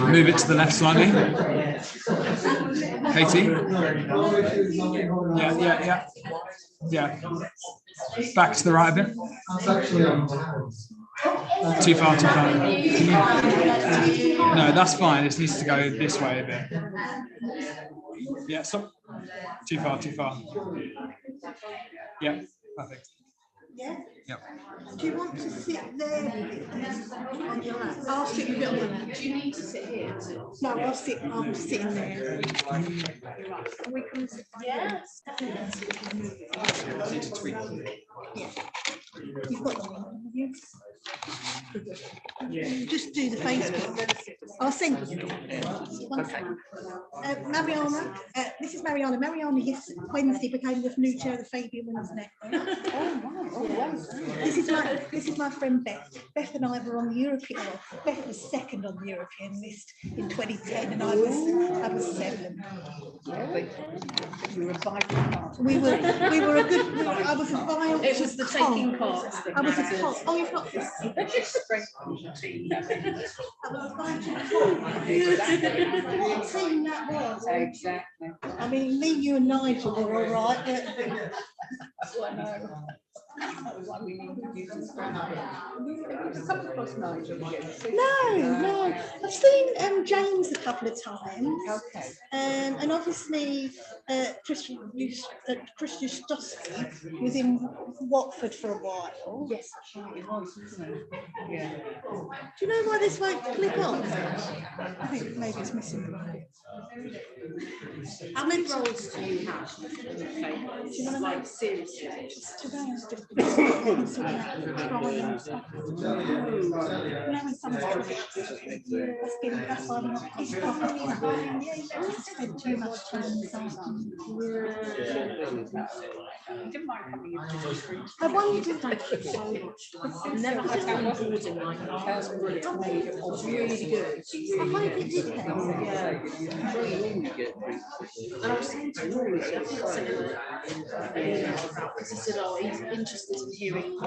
Move it to the left slightly. Katie? Yeah. Back to the right a bit. Too far. No, that's fine. It needs to go this way a bit. Yeah, stop. Too far. Yeah, perfect. Yeah? Yep. Do you want to sit there on your lap? I'll sit a bit on the lap. Do you need to sit here? No, I'm sitting there. Can we come sit? Yes. Yeah. You've got you just do the Facebook. I'll send you. Okay. Mariana, this is Mariana. Mariana, yes, Wednesday became the new chair of the Fabian Women's Network. This is my friend Beth. Beth and I were on the European. Beth was second on the European list in 2010, and I was 7. You were a vital. We were a good. I was a vital. It was the taking part. I was a cult. Oh, you've got this. I was a vital cult. What a team that was. Exactly. I mean, me, you, and Nigel were all right, but. That's what I know. That was why we needed to use this brand. You've come across Nigel again. No. I've seen James a couple of times. Okay. And obviously, Christian Justowski was in Watford for a while. Yes, that's right. It was, wasn't it? Yeah. Do you know why this won't click on? I think maybe it's missing. How many roles do you have? Do you want to like seriously? Today I'm just sorting trying stuff. Now when someone's that's why I'm not. It's probably spent too much time this afternoon. I wondered. Thank you so much. I've never had that recording like that. That's brilliant. It was really good. I hope it did help. Yeah. And I was saying to Rory, because he said, oh, he's interested in hearing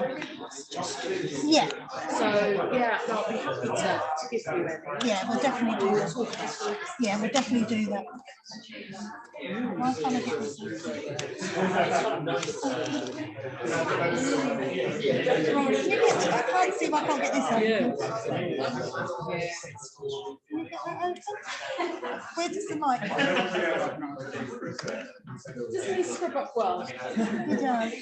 suggestions. Yeah. So, yeah, I'll be happy to give you any. Yeah, we'll definitely do that. Yeah, we'll definitely do that. Why can't I get this? I can't see if I can't get this open. Where does the mic go? Doesn't he scrub up well? He does.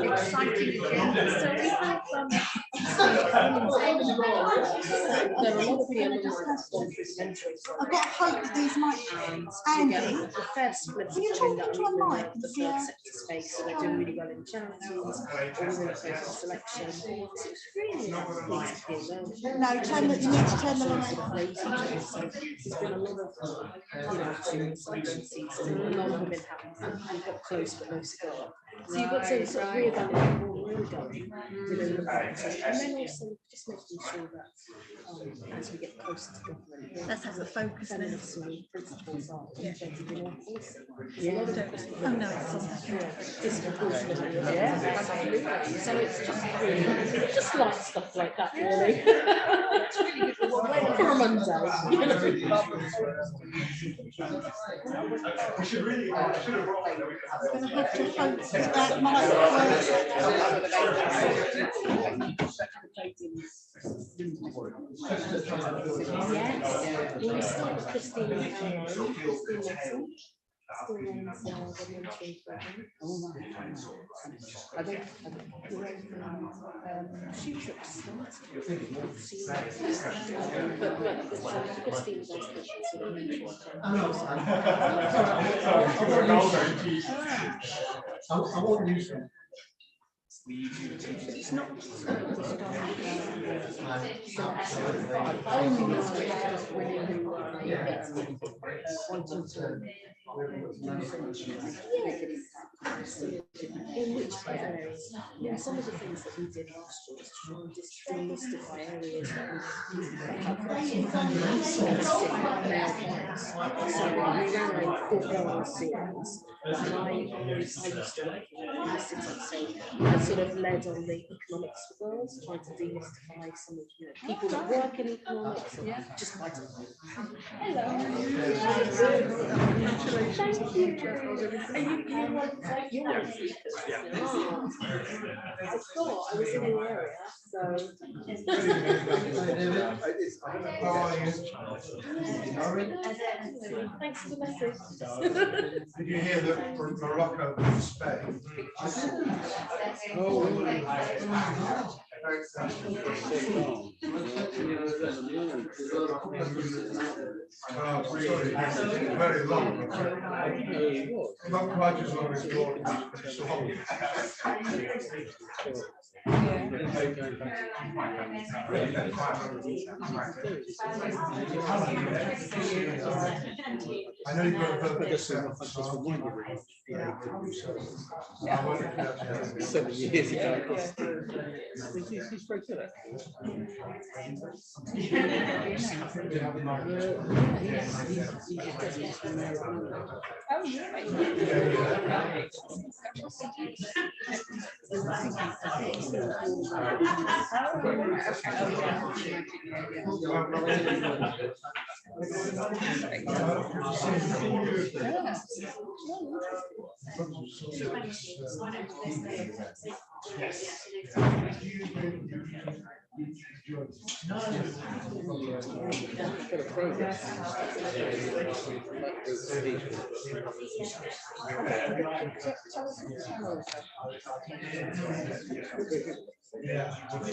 Exciting. So we have there are a lot of people I've got hope that these might. Andy, the fair split can you between talk that to my mic? the third sector space, so they're doing really well in charities or within a social selection. So it's really nice to hear them. No, you need to turn the light on. There's been a lot of selection seats, and a lot of women have got close but no cigar. So you've got to sort of reevaluate what we're really going within the party, and then also just making sure that as we get closer to government, Let's have the focus now. principles are integrated in all policy. Oh no, it's on. Disproportionately, yeah, absolutely. So it's just really, just like stuff like that, really. It's really good for a Monday. I should have I'm going to have to focus that mic works. Yes, we'll start with Christine and Caroline. Christine Nelson. Still runs the mentoring program. Oh my God. I don't she took start. But Christine does the sort of mentoring program. I won't use them. It's not just only wanting to in which areas? In some of the things that we did last year was to try and demystify areas that we have male parents So we ran a four-hour series, and I used to work in the city, so I sort of led on the economics for girls, trying to demystify some of people that work in economics, and just quite a lot. Hello. Thank you. And you're one of the speakers. I thought I was in the area, so. Thanks for the message. Did you hear that from Morocco and Spain? Oh, very long. Not quite as long as yours. I know you've got a perfect set. 7 years ago. He's very good at Yeah. Andrew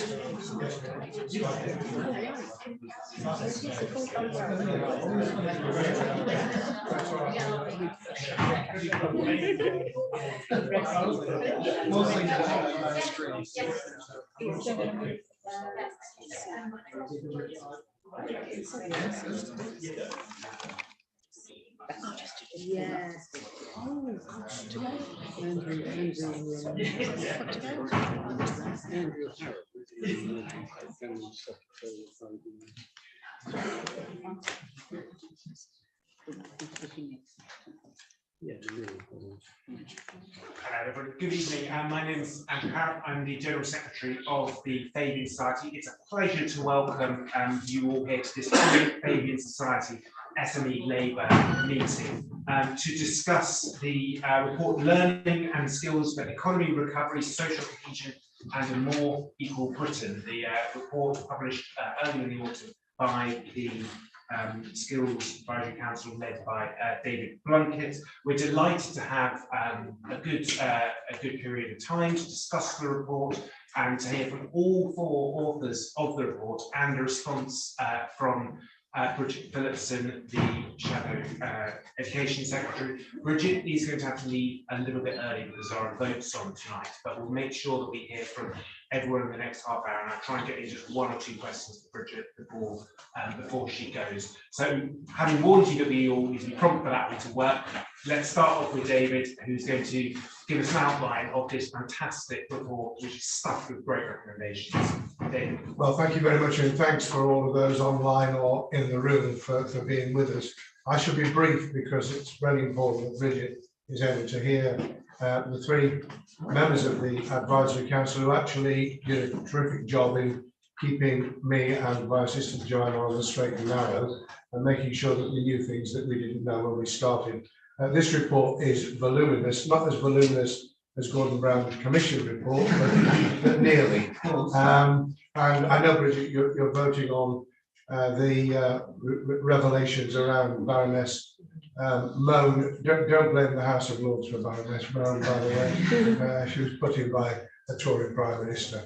Hello everybody, good evening. My name is Andrew Harrop. I'm the General Secretary of the Fabian Society. It's a pleasure to welcome you all here to this Fabian Society SME Labour meeting to discuss the report Learning and Skills for Economy Recovery, Social Cohesion and a More Equal Britain, the report published earlier in the autumn by the Skills Advisory Council led by David Blunkett. We're delighted to have a good period of time to discuss the report and to hear from all four authors of the report and a response from Bridget Phillipson, the Shadow Education Secretary. Bridget is going to have to leave a little bit early because there are votes on tonight, but we'll make sure that we hear from everyone in the next half hour, and I'll try and get in just one or two questions to Bridget before she goes. So, having warned you that we all need to be prompt for that to work, let's start off with David, who's going to give us an outline of this fantastic report, which is stuffed with great recommendations. David. Well, thank you very much, and thanks for all of those online or in the room for being with us. I shall be brief because it's very important that Bridget is able to hear the three members of the Advisory Council who actually did a terrific job in keeping me and my assistant Joanna on the straight and narrow and making sure that we knew things that we didn't know when we started. This report is voluminous, not as voluminous as Gordon Brown's Commission report, but nearly. And I know, Bridget, you're voting on the revelations around Baroness Moan. Don't blame the House of Lords for Baroness Moan, by the way. She was put in by a Tory Prime Minister.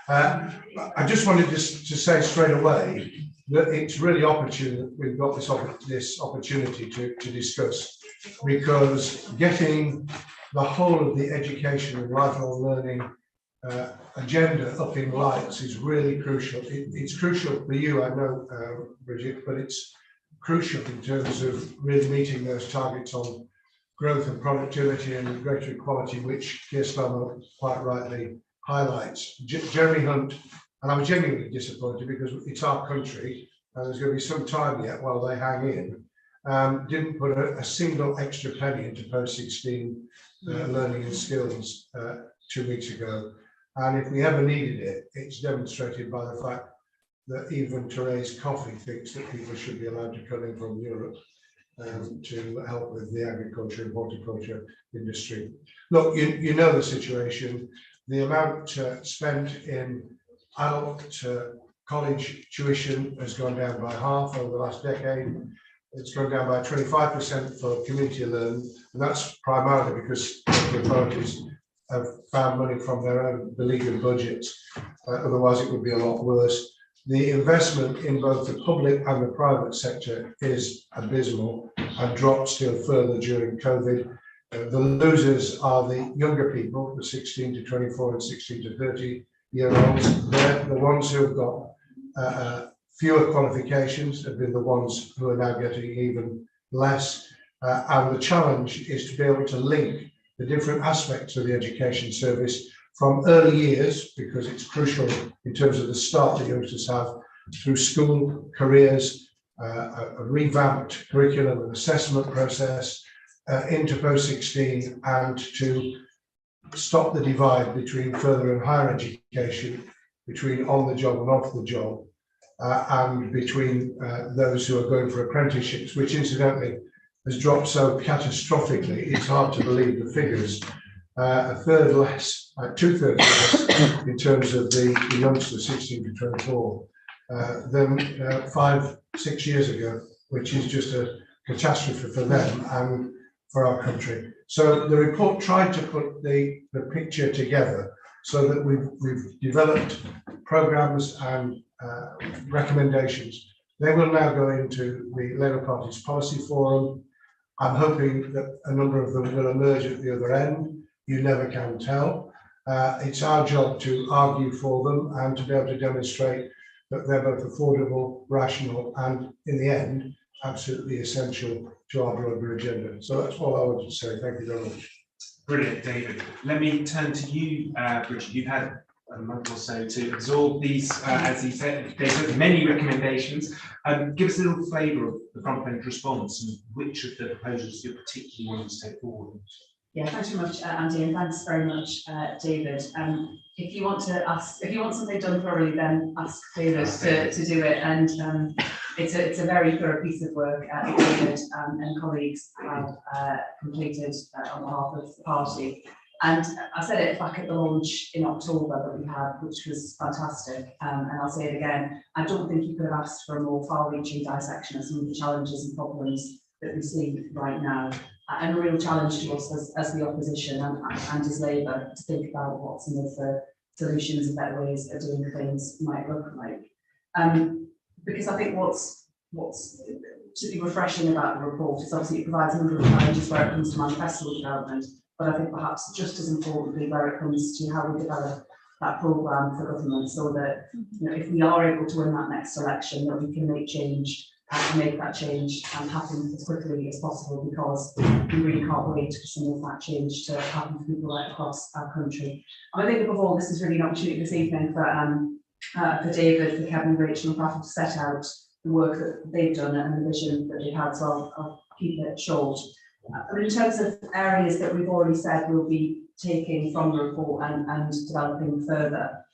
I just wanted to say straight away that it's really opportune that we've got this opportunity to discuss, because getting the whole of the education and lifelong learning agenda up in lights is really crucial. It's crucial for you, I know, Bridget, but it's crucial in terms of really meeting those targets on growth and productivity and greater equality, which Keir Starmer quite rightly highlights. Jeremy Hunt, and I'm genuinely disappointed because it's our country and there's going to be some time yet while they hang in. didn't put a single extra penny into post-16 learning and skills 2 weeks ago. And if we ever needed it, it's demonstrated by the fact that even Therese Coffey thinks that people should be allowed to come in from Europe to help with the agriculture and horticulture industry. Look, you know the situation. The amount spent in adult college tuition has gone down by half over the last decade. It's gone down by 25% for community learning, and that's primarily because the authorities have found money from their own beleaguered budgets. Otherwise, it would be a lot worse. The investment in both the public and the private sector is abysmal and dropped still further during COVID. The losers are the younger people, the 16 to 24 and 16 to 30 year olds. They're the ones who've got fewer qualifications, have been the ones who are now getting even less. And the challenge is to be able to link the different aspects of the education service from early years, because it's crucial in terms of the start that youngsters have, through school, careers, a revamped curriculum and assessment process, into post-16, and to stop the divide between further and higher education, between on the job and off the job, and between those who are going for apprenticeships, which incidentally has dropped so catastrophically, it's hard to believe the figures. A third less, 2/3 less in terms of the youngsters 16 to 24 than 5-6 years ago, which is just a catastrophe for them and for our country. So the report tried to put the picture together so that we've developed programs and recommendations. They will now go into the Labour Party's policy forum. I'm hoping that a number of them will emerge at the other end. You never can tell. It's our job to argue for them and to be able to demonstrate that they're both affordable, rational, and in the end, absolutely essential to our broader agenda. So that's all I wanted to say. Thank you very much. Brilliant, David. Let me turn to you, Richard. You've had a month or so to absorb these, as he said, there's many recommendations. Give us a little flavour of the front bench response and which of the proposals you particularly want to take forward. Yeah, thanks very much, Andy, and thanks very much, David. If you want something done thoroughly, then ask David to do it. And it's a very thorough piece of work that David and colleagues have completed on behalf of the party. And I said it back at the launch in October that we had, which was fantastic. And I'll say it again, I don't think you could have asked for a more far-reaching dissection of some of the challenges and problems that we see right now. And a real challenge to us as the opposition and as Labour to think about what some of the solutions and better ways of doing things might look like. Because I think what's particularly refreshing about the report is obviously it provides a number of challenges where it comes to manifesto development, but I think perhaps just as importantly where it comes to how we develop that programme for government, so that if we are able to win that next election, that we can make change and make that change happen as quickly as possible, because we really can't wait for some of that change to happen for people right across our country. And I think above all, this is really an opportunity this evening for David, for Kevin, Rachel and Catherine to set out the work that they've done and the vision that they've had, so I'll keep it short. I mean, in terms of areas that we've already said we'll be taking from the report and developing further,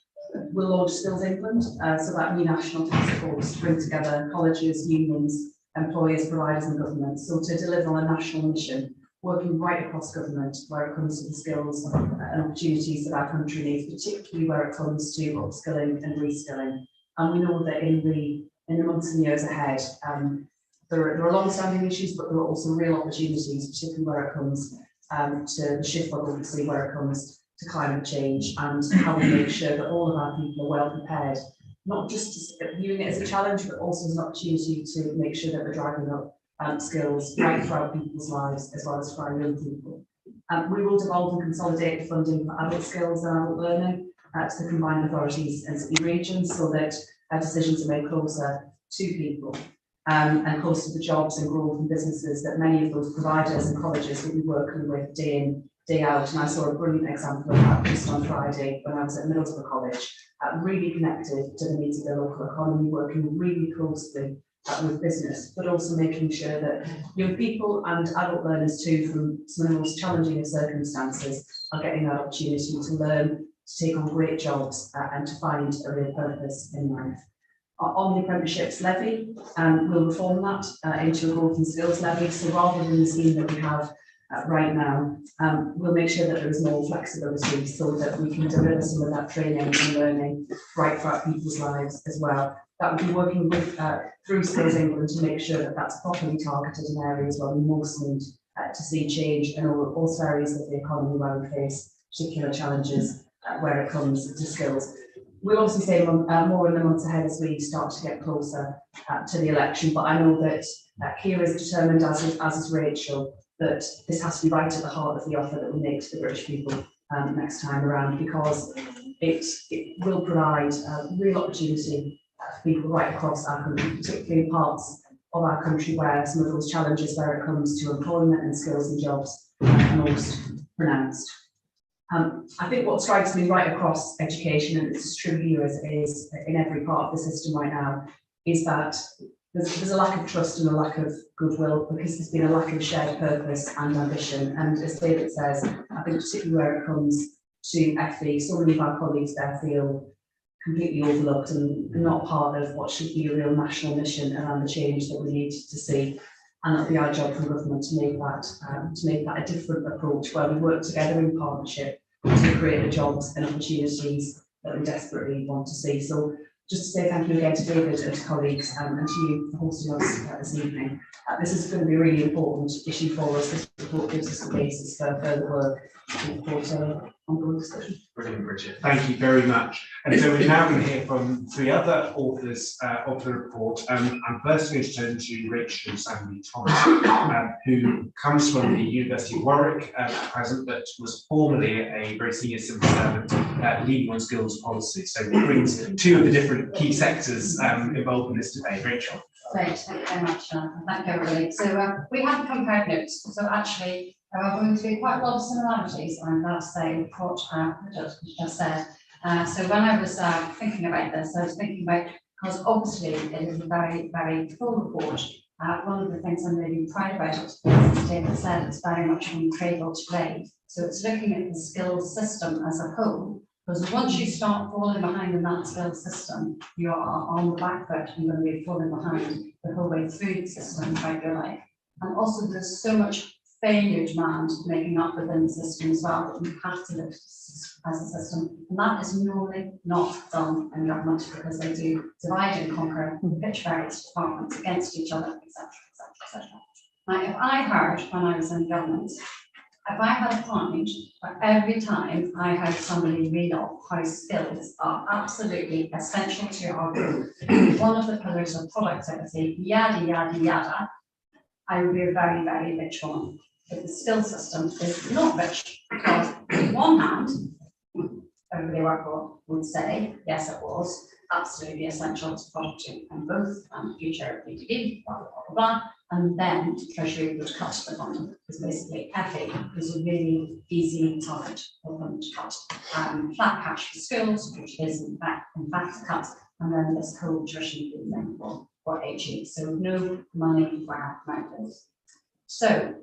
we'll launch Skills England, so that new national task force to bring together colleges, unions, employers, providers and government, so to deliver on a national mission, working right across government where it comes to the skills and opportunities that our country needs, particularly where it comes to upskilling and reskilling. And we know that in the months and years ahead, there are long-standing issues, but there are also real opportunities, particularly where it comes to the shift that we see where it comes to climate change, and how we make sure that all of our people are well prepared, not just viewing it as a challenge, but also as an opportunity to make sure that we're driving up skills right throughout people's lives, as well as for our young people. We will devolve and consolidate the funding for adult skills and adult learning to the combined authorities and city regions, so that decisions are made closer to people and closer to the jobs and growth and businesses that many of those providers and colleges will be working with day in, day out. And I saw a brilliant example of that just on Friday when I was at Middlesbrough College, really connected to the needs of their local economy, working really closely with business, but also making sure that young people and adult learners too, from some of the most challenging of circumstances, are getting that opportunity to learn, to take on great jobs, and to find a real purpose in life. On the apprenticeships levy, we'll reform that into a growth and skills levy. So rather than the scheme that we have right now, we'll make sure that there is more flexibility so that we can deliver some of that training and learning right for our people's lives as well. That would be working with through Skills England to make sure that that's properly targeted in areas where we most need to see change, and also areas of the economy where we face particular challenges where it comes to skills. We'll also say more in the months ahead as we start to get closer to the election, but I know that Keir is determined, as is Rachel, that this has to be right at the heart of the offer that we make to the British people next time around, because it will provide real opportunity for people right across our country, particularly in parts of our country where some of those challenges where it comes to employment and skills and jobs are most pronounced. I think what strikes me right across education, and it's true here as it is in every part of the system right now, is that there's a lack of trust and a lack of goodwill, because there's been a lack of shared purpose and ambition. And as David says, I think particularly where it comes to FE, so many of our colleagues there feel completely overlooked and not part of what should be a real national mission around the change that we need to see. And that'll be our job from government to make that a different approach, where we work together in partnership to create the jobs and opportunities that we desperately want to see. So just to say thank you again to David and to colleagues, and to you for hosting us this evening. This is going to be a really important issue for us. This report gives us the basis for further work and for ongoing discussion. Brilliant, Bridget. Thank you very much. And so we're now going to hear from three other authors of the report. I'm first going to turn to Rachel Sandy Thomas, who comes from the University of Warwick at present, but was formerly a very senior civil servant leading on skills policy. So it brings two of the different key sectors involved in this debate. Rachel. Great, thank you very much. Thank you, everybody. So we have compared notes. So actually, there are going to be quite a lot of similarities, I'm glad to say, with what just said. So when I was thinking about this, I was thinking about, because obviously it is a very, very full report. One of the things I'm really proud about it is, as David said, it's very much from cradle to grave. So it's looking at the skills system as a whole. Because once you start falling behind in that skills system, you are on the back foot and going to be falling behind the whole way through the system throughout your life. And also there's so much failure demand making up within the system as well, that we have to look as a system. And that is normally not done in government, because they do divide and conquer, pitch various departments against each other, etc., etc., etc. Now, if I heard when I was in government, if I had a point where every time I had somebody read off how skills are absolutely essential to our growth, one of the pillars of productivity, yada, yada, yada, I would be a very, very rich woman. But the skill system is not rich, because on one hand, everybody would say, yes, it was absolutely essential to productivity and growth and future GDP, blah, blah, blah, blah. And then Treasury would cut the funding, because basically FE was a really easy target for them to cut. Flat cash for schools, which is in fact cut, and then this whole tuition thing for HE. So no money for our mountains. So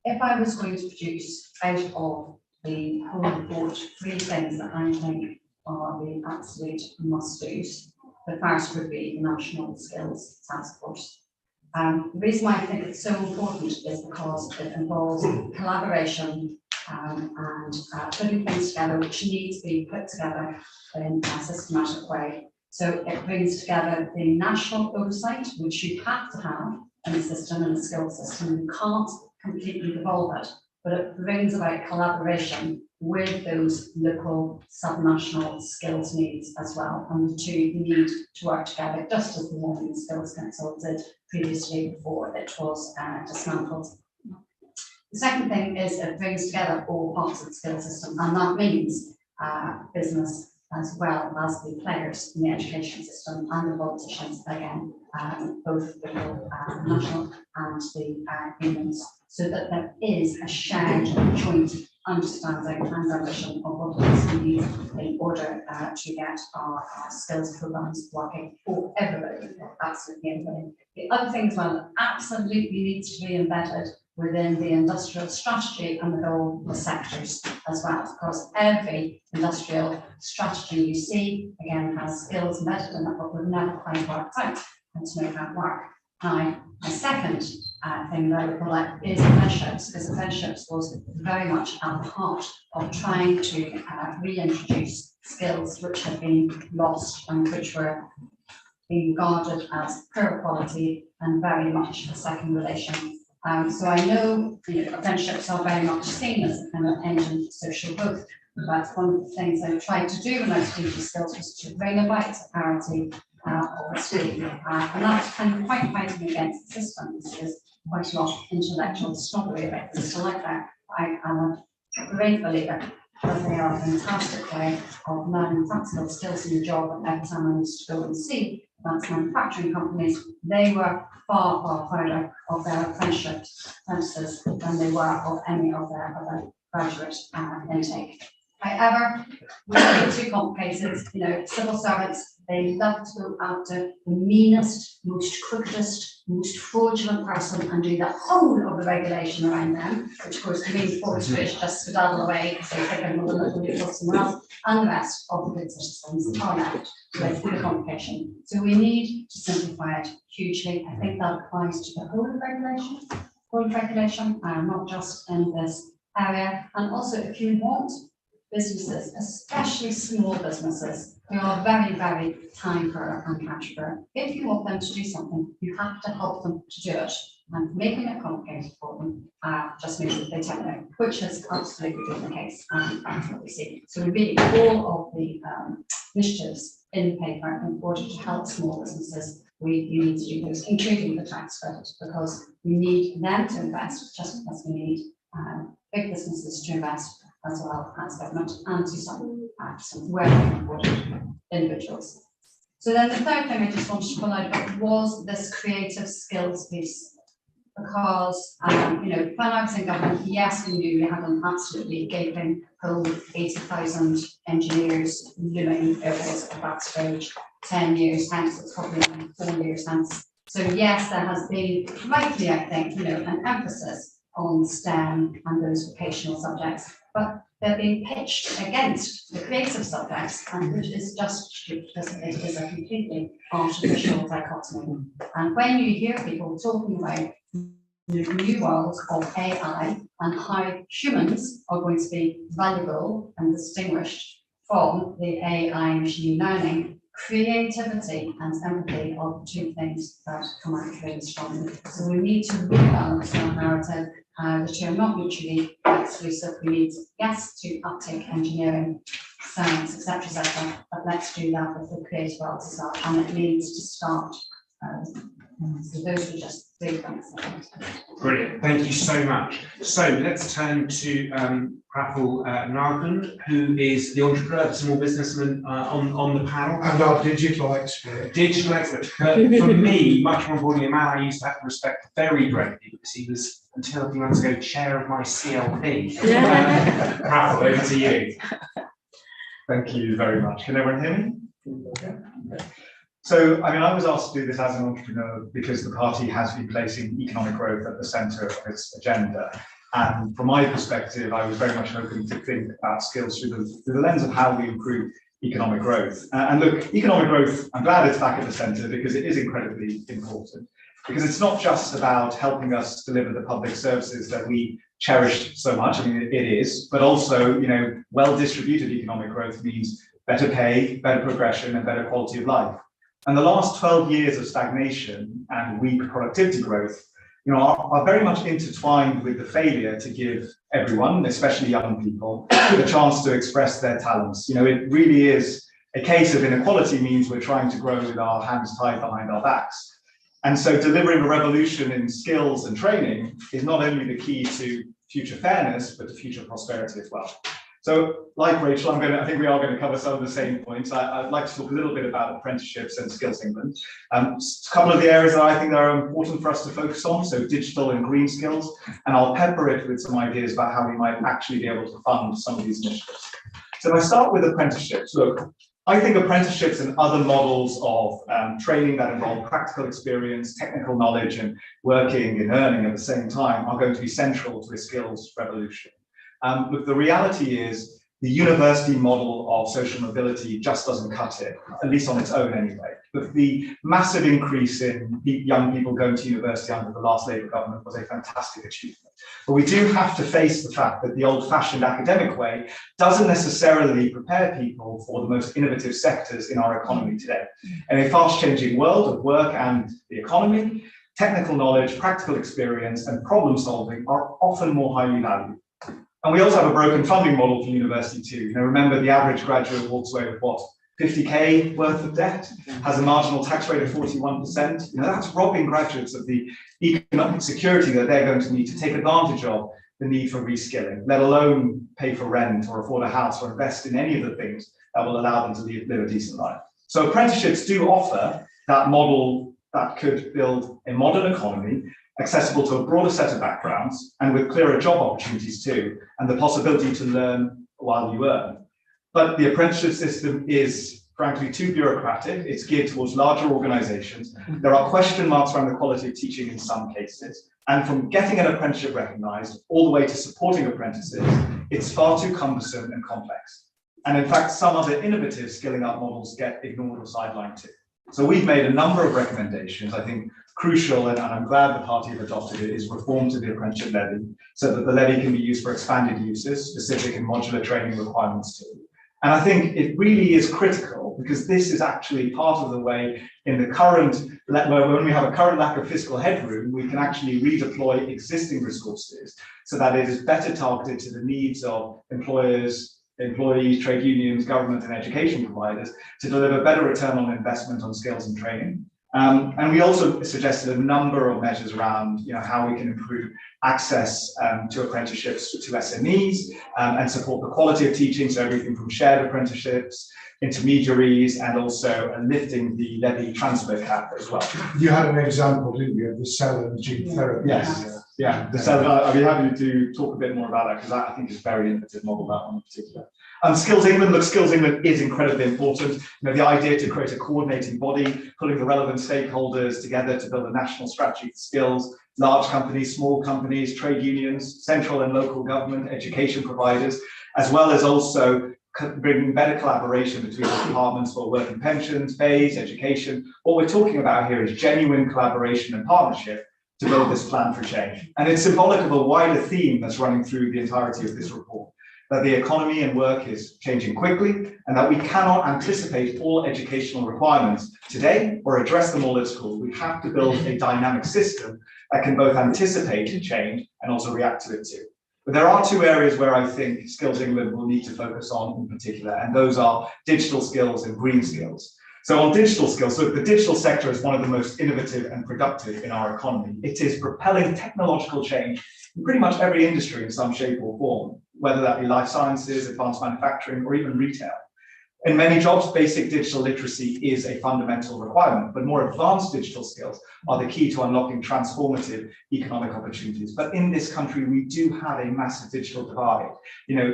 if I was going to produce out of the whole report 3 things that I think are the absolute must-dos, the first would be the National Skills Task Force. The reason why I think it's so important is because it involves collaboration and putting things together which need to be put together in a systematic way. So it brings together the national oversight, which you have to have in the system, and the skills system. You can't completely devolve it, but it brings about collaboration with those local subnational skills needs as well. And the two need to work together, just as the Morning Skills Council did previously before it was dismantled. The second thing is it brings together all parts of the skills system, and that means business as well as the players in the education system and the politicians, again, both the national and the unions, so that there is a shared joint understanding and ambition of what it is we need in order to get our skills programs working for everybody, absolutely everybody. The other thing as well that absolutely needs to be embedded within the industrial strategy and the whole the sectors as well, because every industrial strategy you see, again, has skills embedded in it, but we've never quite worked out and to make that work. Now, my second thing that I would pull out is apprenticeships, because apprenticeships was very much at the heart of trying to reintroduce skills which had been lost and which were being regarded as poor quality and very much a second relation. So I know, apprenticeships are very much seen as a kind of engine for social growth. But one of the things I tried to do when I was teaching skills was to bring about parity, obviously, and that's kind of quite fighting against the system. There's quite a lot of intellectual snobbery about the system like that. I am a great believer that they are a fantastic way of learning practical skills in your job. And every time I used to go and see advanced manufacturing companies, they were far, far prouder of their apprentices than they were of any of their other graduate intake. However, we are too complicated. Civil servants, they love to go after the meanest, most crookedest, most fraudulent person and do the whole of the regulation around them, which of course means Forestry just skedaddle away, so they can move a somewhere else, and the rest of the good citizens are left with the complication. So we need to simplify it hugely. I think that applies to the whole of regulation, not just in this area. And also, if you want businesses, especially small businesses, who are very, very time poor and cash poor, if you want them to do something, you have to help them to do it. And making it complicated for them just means that they don't know, which has absolutely been the case. And that's what we see. So we really, all of the initiatives in the paper, in order to help small businesses, you need to do those, including the tax credit, because we need them to invest just as we need big businesses to invest, as well as government, and to some very important individuals. So then the third thing I just wanted to pull out was this creative skills piece, because when I was in government, yes, we knew we had an absolutely gaping hole, 80,000 engineers looming. It was at that stage 10 years hence, it's probably 4 years hence. So yes, there has been, rightly I think, an emphasis on STEM and those vocational subjects, but they're being pitched against the creative subjects, and which is just because it is a completely artificial dichotomy. And when you hear people talking about the new world of AI and how humans are going to be valuable and distinguished from the AI machine learning, creativity and empathy are the two things that come out really strongly. So we need to rebalance that narrative. The two are not mutually exclusive. We need, yes, to uptake engineering, science, etc., but let's do that with the creative arts as well, and it needs to start. So those are just 3 things. Brilliant, thank you so much. So let's turn to Praful Nargund, who is the entrepreneur, the small businessman on the panel. And our digital expert. Digital expert. For me, much more importantly, a man I used to have to respect very greatly, because he was, until a few months ago, chair of my CLP. Praful, over to you. Thank you very much. Can everyone hear me? Okay. So, I was asked to do this as an entrepreneur because the party has been placing economic growth at the centre of its agenda. And from my perspective, I was very much hoping to think about skills through the lens of how we improve economic growth. And look, economic growth, I'm glad it's back at the centre because it is incredibly important. Because it's not just about helping us deliver the public services that we cherish so much, it is, but also, well-distributed economic growth means better pay, better progression, and better quality of life. And the last 12 years of stagnation and weak productivity growth, are very much intertwined with the failure to give everyone, especially young people, the chance to express their talents. It really is a case of inequality means we're trying to grow with our hands tied behind our backs. And so delivering a revolution in skills and training is not only the key to future fairness, but to future prosperity as well. So, like Rachel, I think we are going to cover some of the same points. I'd like to talk a little bit about apprenticeships and Skills England. A couple of the areas that I think are important for us to focus on, so digital and green skills, and I'll pepper it with some ideas about how we might actually be able to fund some of these initiatives. So if I start with apprenticeships, look, I think apprenticeships and other models of training that involve practical experience, technical knowledge, and working and earning at the same time are going to be central to a skills revolution. But the reality is the university model of social mobility just doesn't cut it, at least on its own anyway. But the massive increase in young people going to university under the last Labour government was a fantastic achievement. But we do have to face the fact that the old-fashioned academic way doesn't necessarily prepare people for the most innovative sectors in our economy today. In a fast-changing world of work and the economy, technical knowledge, practical experience, and problem solving are often more highly valued. And we also have a broken funding model for university too. Remember, the average graduate walks away with what, 50K worth of debt, has a marginal tax rate of 41%. That's robbing graduates of the economic security that they're going to need to take advantage of the need for reskilling, let alone pay for rent or afford a house or invest in any of the things that will allow them to live a decent life. So apprenticeships do offer that model that could build a modern economy accessible to a broader set of backgrounds and with clearer job opportunities too, and the possibility to learn while you earn. But the apprenticeship system is frankly too bureaucratic. It's geared towards larger organizations. There are question marks around the quality of teaching in some cases. And from getting an apprenticeship recognized all the way to supporting apprentices, it's far too cumbersome and complex. And in fact, some other innovative skilling up models get ignored or sidelined too. So we've made a number of recommendations. I think crucial, and I'm glad the party have adopted it, is reform to the apprenticeship levy so that the levy can be used for expanded uses, specific and modular training requirements too. And I think it really is critical because this is actually part of the way in the current, when we have a current lack of fiscal headroom, we can actually redeploy existing resources so that it is better targeted to the needs of employers, employees, trade unions, government and education providers to deliver better return on investment on skills and training. And we also suggested a number of measures around how we can improve access to apprenticeships to SMEs and support the quality of teaching, so everything from shared apprenticeships, intermediaries, and also lifting the levy transfer cap as well. You had an example, didn't you, of the cell and gene therapy? Yes, yeah, the cell. I'd be happy to talk a bit more about that because I think it's a very innovative model, that one in particular. Skills England, look, Skills England is incredibly important. The idea to create a coordinating body, pulling the relevant stakeholders together to build a national strategy for skills, large companies, small companies, trade unions, central and local government, education providers, as well as also bringing better collaboration between the departments for work and pensions, pays, education. What we're talking about here is genuine collaboration and partnership to build this plan for change. And it's symbolic of a wider theme that's running through the entirety of this report, that the economy and work is changing quickly and that we cannot anticipate all educational requirements today or address them all at school. We have to build a dynamic system that can both anticipate change and also react to it too. But there are two areas where I think Skills England will need to focus on in particular, and those are digital skills and green skills. So on digital skills, look, the digital sector is one of the most innovative and productive in our economy. It is propelling technological change in pretty much every industry in some shape or form, whether that be life sciences, advanced manufacturing, or even retail. In many jobs, basic digital literacy is a fundamental requirement, but more advanced digital skills are the key to unlocking transformative economic opportunities. But in this country, we do have a massive digital divide.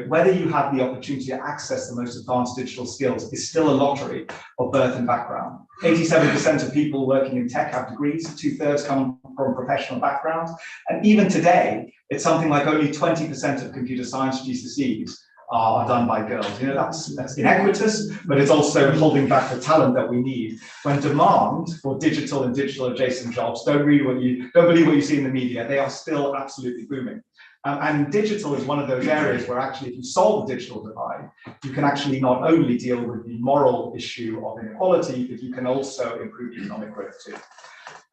Whether you have the opportunity to access the most advanced digital skills is still a lottery of birth and background. 87% of people working in tech have degrees, 2/3 come from professional backgrounds. And even today, it's something like only 20% of computer science GCSEs are done by girls. That's inequitous, but it's also holding back the talent that we need. When demand for digital and digital adjacent jobs, don't believe what you see in the media, they are still absolutely booming. And digital is one of those areas where actually if you solve the digital divide, you can actually not only deal with the moral issue of inequality, but you can also improve economic growth too.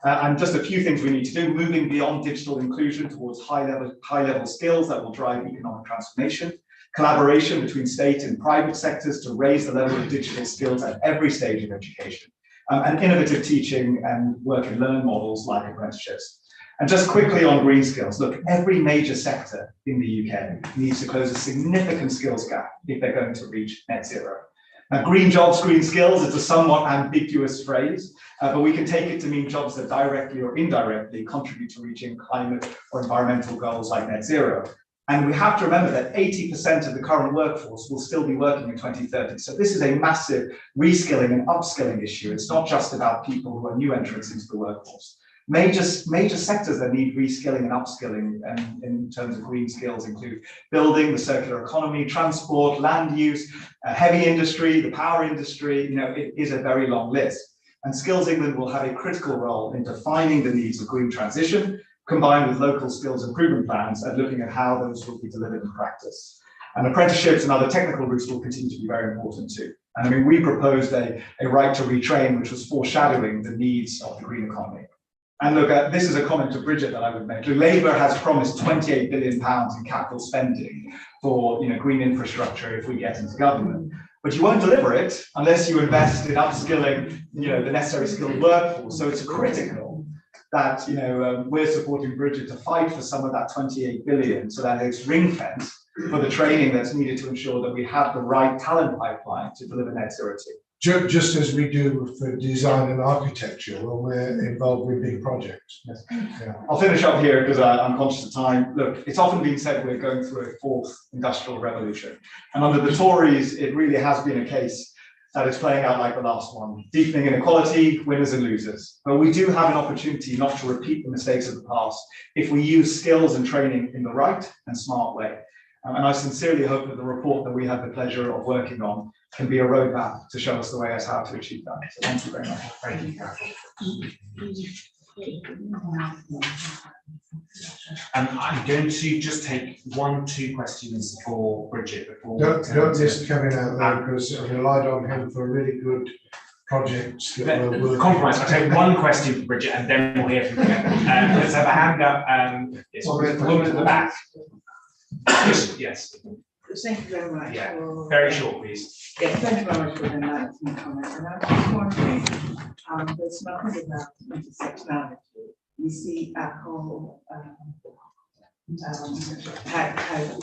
And just a few things we need to do, moving beyond digital inclusion towards high-level skills that will drive economic transformation. Collaboration between state and private sectors to raise the level of digital skills at every stage of education, and innovative teaching and work and learn models like apprenticeships. And just quickly on green skills, look, every major sector in the UK needs to close a significant skills gap if they're going to reach net zero. Now, green jobs, green skills, it's a somewhat ambiguous phrase, but we can take it to mean jobs that directly or indirectly contribute to reaching climate or environmental goals like net zero. And we have to remember that 80% of the current workforce will still be working in 2030. So this is a massive reskilling and upskilling issue. It's not just about people who are new entrants into the workforce. Major sectors that need reskilling and upskilling in terms of green skills include building, the circular economy, transport, land use, heavy industry, the power industry. You know, it is a very long list. And Skills England will have a critical role in defining the needs of green transition, combined with local skills improvement plans and looking at how those will be delivered in practice. And apprenticeships and other technical routes will continue to be very important too. And I mean, we proposed a right to retrain, which was foreshadowing the needs of the green economy. And look, this is a comment to Bridget that I would make. Labour has promised £28 billion in capital spending for green infrastructure if we get into government. But you won't deliver it unless you invest in upskilling the necessary skilled workforce. So it's critical that we're supporting Bridget to fight for some of that 28 billion so that it's ring-fenced for the training that's needed to ensure that we have the right talent pipeline to deliver net zero. Just as we do for design and architecture when we're involved with big projects. Yes. Yeah. I'll finish up here because I'm conscious of time. Look, it's often been said we're going through a fourth industrial revolution. And under the Tories, it really has been a case that is playing out like the last one. Deepening inequality, winners and losers. But we do have an opportunity not to repeat the mistakes of the past if we use skills and training in the right and smart way. And I sincerely hope that the report that we have the pleasure of working on can be a roadmap to show us the way as how to achieve that. So thank you very much. Thank you. I'm going to just take 1-2 questions for Bridget before. Don't miss Kevin out there because I relied on him for a really good project. Compromise. I'll take one question for Bridget and then we'll hear from Kevin. Let's have a hand up. It's the woman at the back. Yes. Thank you very much. Yeah, very short, please. Yeah, thank you very much for the enlightenment comment. And I just wondering, there's nothing about intersectionality. We see alcohol, what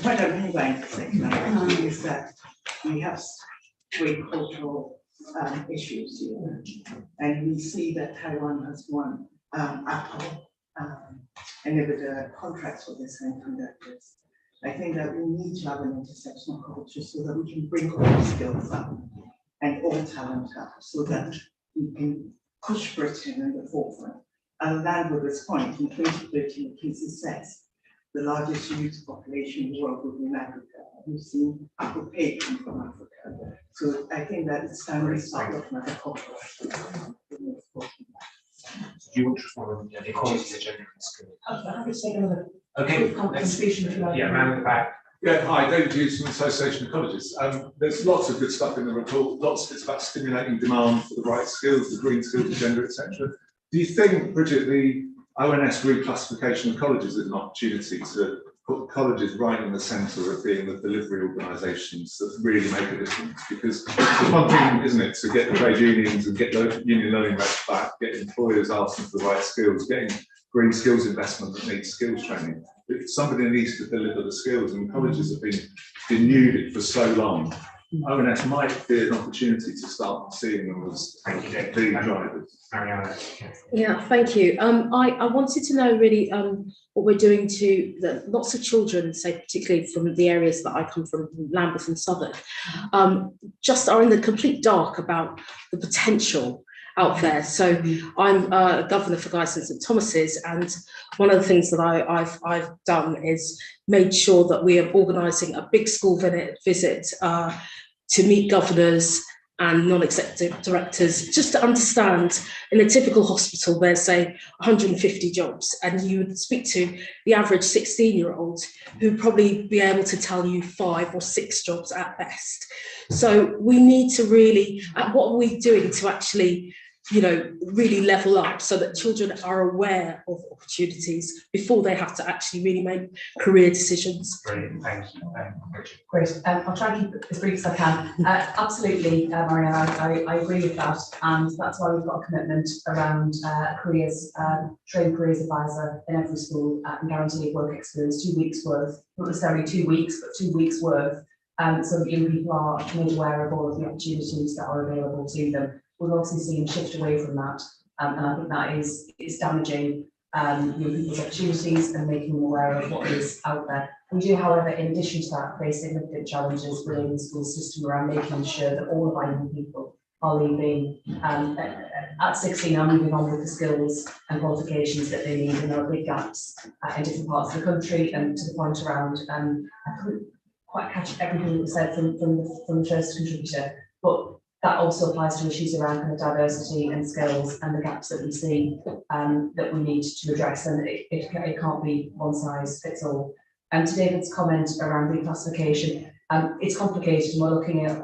I mean by intersectionality is that we have great cultural issues here. And we see that Taiwan has won Apple and there were contracts for the semiconductors. I think that we need to have an intersectional culture so that we can bring all skills up and all talent up so that we can push Britain in the forefront. I'll land with this point. In 2013, McKinsey says the largest youth population in the world will be in Africa. We've seen Apple Pay come from Africa. So I think that it's time we start looking at the culture. Do you want to respond on the equality agenda in school? I'll just take another Okay. contribution if you like. Yeah, man in the back. Yeah, hi, David Hughes from the Association of Colleges. There's lots of good stuff in the report. Lots of it's about stimulating demand for the right skills, the green skills agenda, etc. Do you think, Bridget, the ONS reclassification of colleges is an opportunity to put colleges right in the centre of being the delivery organisations that really make a difference? Because it's one thing, isn't it, to get the trade unions and get the union learning reps back, get employers asking for the right skills, getting green skills investment that needs skills training. If somebody needs to deliver the skills, and colleges have been denuded for so long, ONS might be an opportunity to start seeing them as the drivers. Yeah, thank you. I wanted to know really what we're doing to lots of children, say particularly from the areas that I come from, Lambeth and Southwark, just are in the complete dark about the potential out there. So I'm a governor for Guys and St Thomas's, and one of the things that I've done is made sure that we are organising a big school visit to meet governors and non-executive directors, just to understand, in a typical hospital, there's say 150 jobs, and you would speak to the average 16-year-old who'd probably be able to tell you 5 or 6 jobs at best. So we need to really, what are we doing to actually you know, really level up so that children are aware of opportunities before they have to actually really make career decisions. Brilliant, thank you. Great. I'll try and keep it as brief as I can. Absolutely, Marianne, I agree with that, and that's why we've got a commitment around careers, trained careers advisor in every school and guaranteed work experience, 2 weeks worth, not necessarily 2 weeks, but 2 weeks worth, so that young people are made aware of all of the opportunities that are available to them. We've obviously seen a shift away from that, and I think that is damaging young people's opportunities and making them aware of what is out there. We do, however, in addition to that, face significant challenges within the school system around making sure that all of our young people are leaving at 16 and moving on with the skills and qualifications that they need, and there are big gaps in different parts of the country. And to the point around, I couldn't quite catch everything that was said from the first contributor, but that also applies to issues around kind of diversity and skills and the gaps that we see that we need to address, and it can't be one size fits all. And to David's comment around reclassification, it's complicated, and we're looking at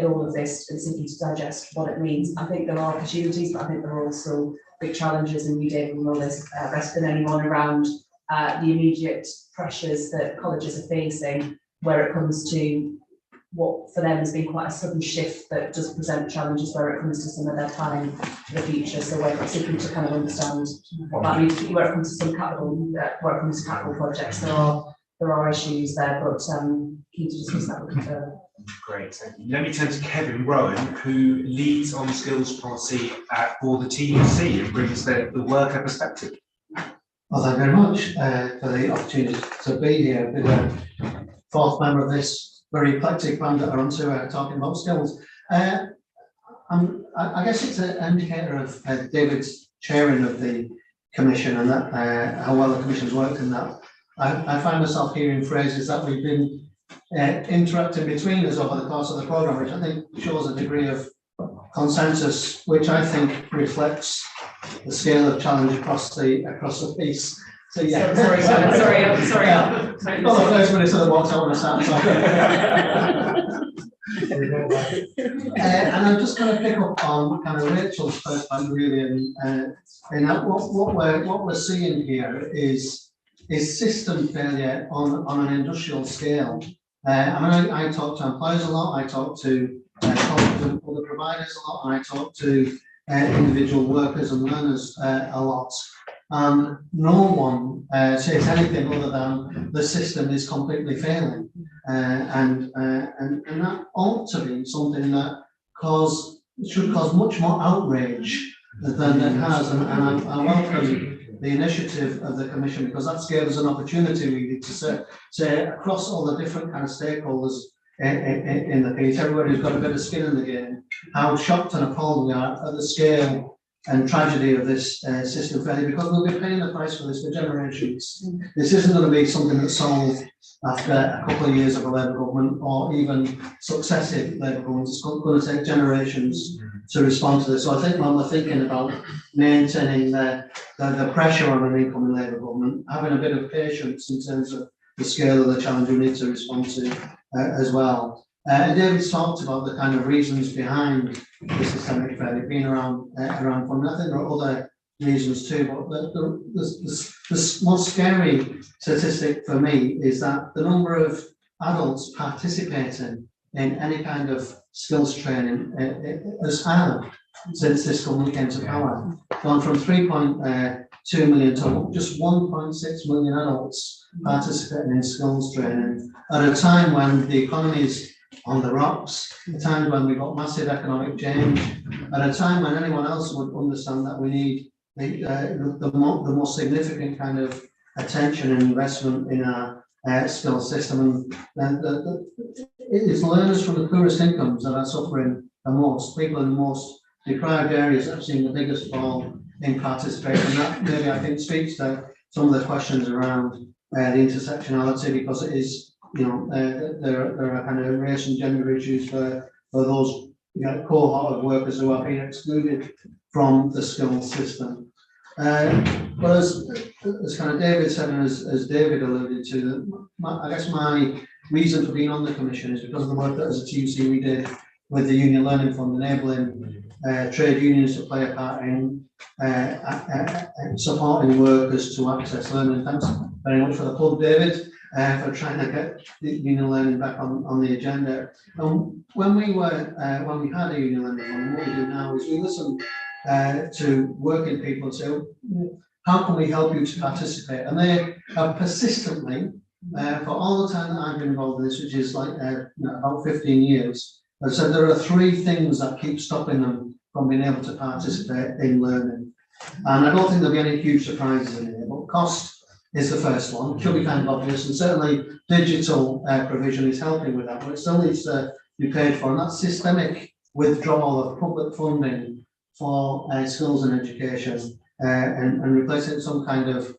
all of this and simply to digest what it means. I think there are opportunities, but I think there are also big challenges, and you, David, will know this better than anyone around the immediate pressures that colleges are facing where it comes to what for them has been quite a sudden shift that does present challenges where it comes to some of their planning for the future. So we're seeking to kind of understand what that means where it comes to some capital, where it comes to capital projects. There are issues there, but keen to discuss that with you further. Great, thank you. Let me turn to Kevin Rowan, who leads on skills policy for the TUC and brings the worker perspective. Well, thank you very much for the opportunity to be here with a fourth member of this very eclectic band that are onto talking about skills. I guess it's an indicator of David's chairing of the commission and that how well the commission's worked in that. I find myself hearing phrases that we've been interacting between us over the course of the programme, which I think shows a degree of consensus, which I think reflects the scale of challenge across the piece. So yeah. Sorry. Well, the first minute sort of walks out when I start talking. And I'm just going to pick up on kind of Rachel's first point really, and what we're seeing here is system failure on an industrial scale. I talk to employers a lot. I talk to other providers a lot, and I talk to individual workers and learners a lot. No one says anything other than the system is completely failing, and that ought to be something that should cause much more outrage than it has. And I welcome the initiative of the Commission, because that gave us an opportunity really to say across all the different kind of stakeholders in the piece, everybody who's got a bit of skin in the game, how shocked and appalled we are at the scale and tragedy of this system failure, because we'll be paying the price for this for generations. This isn't going to be something that's solved after a couple of years of a Labour government or even successive Labour governments. It's going to take generations to respond to this. So I think when we're thinking about maintaining the pressure on an incoming Labour government, having a bit of patience in terms of the scale of the challenge we need to respond to as well. And David's talked about the kind of reasons behind the systemic failure being around funding. I think there are other reasons too, but the most scary statistic for me is that the number of adults participating in any kind of skills training has halved since this government came to power, gone from 3.2 million to just 1.6 million adults participating in skills training at a time when the economy is on the rocks, a time when we've got massive economic change, at a time when anyone else would understand that we need the most significant kind of attention and investment in our skills system. And it's learners from the poorest incomes that are suffering the most, people in the most deprived areas that have seen the biggest fall in participation. That maybe I think speaks to some of the questions around the intersectionality, because it is, there are kind of race and gender issues for those cohort of workers who are being excluded from the skills system. But as kind of David said, and as David alluded to, I guess my reason for being on the commission is because of the work that as a TUC we did with the Union Learning Fund, enabling trade unions to play a part in supporting workers to access learning. Thanks very much for the plug, David, for trying to get the union learning back on the agenda. When we had a union learning fund, what we do now is we listen to working people and say, how can we help you to participate? And they have persistently, for all the time that I've been involved in this, which is like about 15 years, I've said there are 3 things that keep stopping them from being able to participate in learning. And I don't think there'll be any huge surprises in here, but cost is the first one. It should be kind of obvious, and certainly digital provision is helping with that, but it still needs to be paid for. And that's systemic withdrawal of public funding for skills and education and replace it with some kind of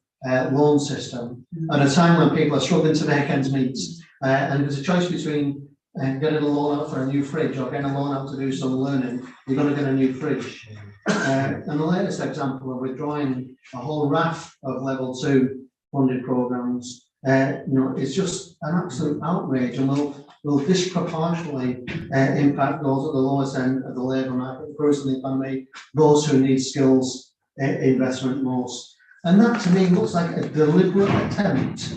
loan system at a time when people are struggling to make ends meet. And there's a choice between getting a loan out for a new fridge or getting a loan out to do some learning. You're going to get a new fridge. And the latest example of withdrawing a whole raft of level 2 funded programs, is just an absolute outrage, and will disproportionately impact those at the lowest end of the labour market, growth in the economy, those who need skills investment most. And that to me looks like a deliberate attempt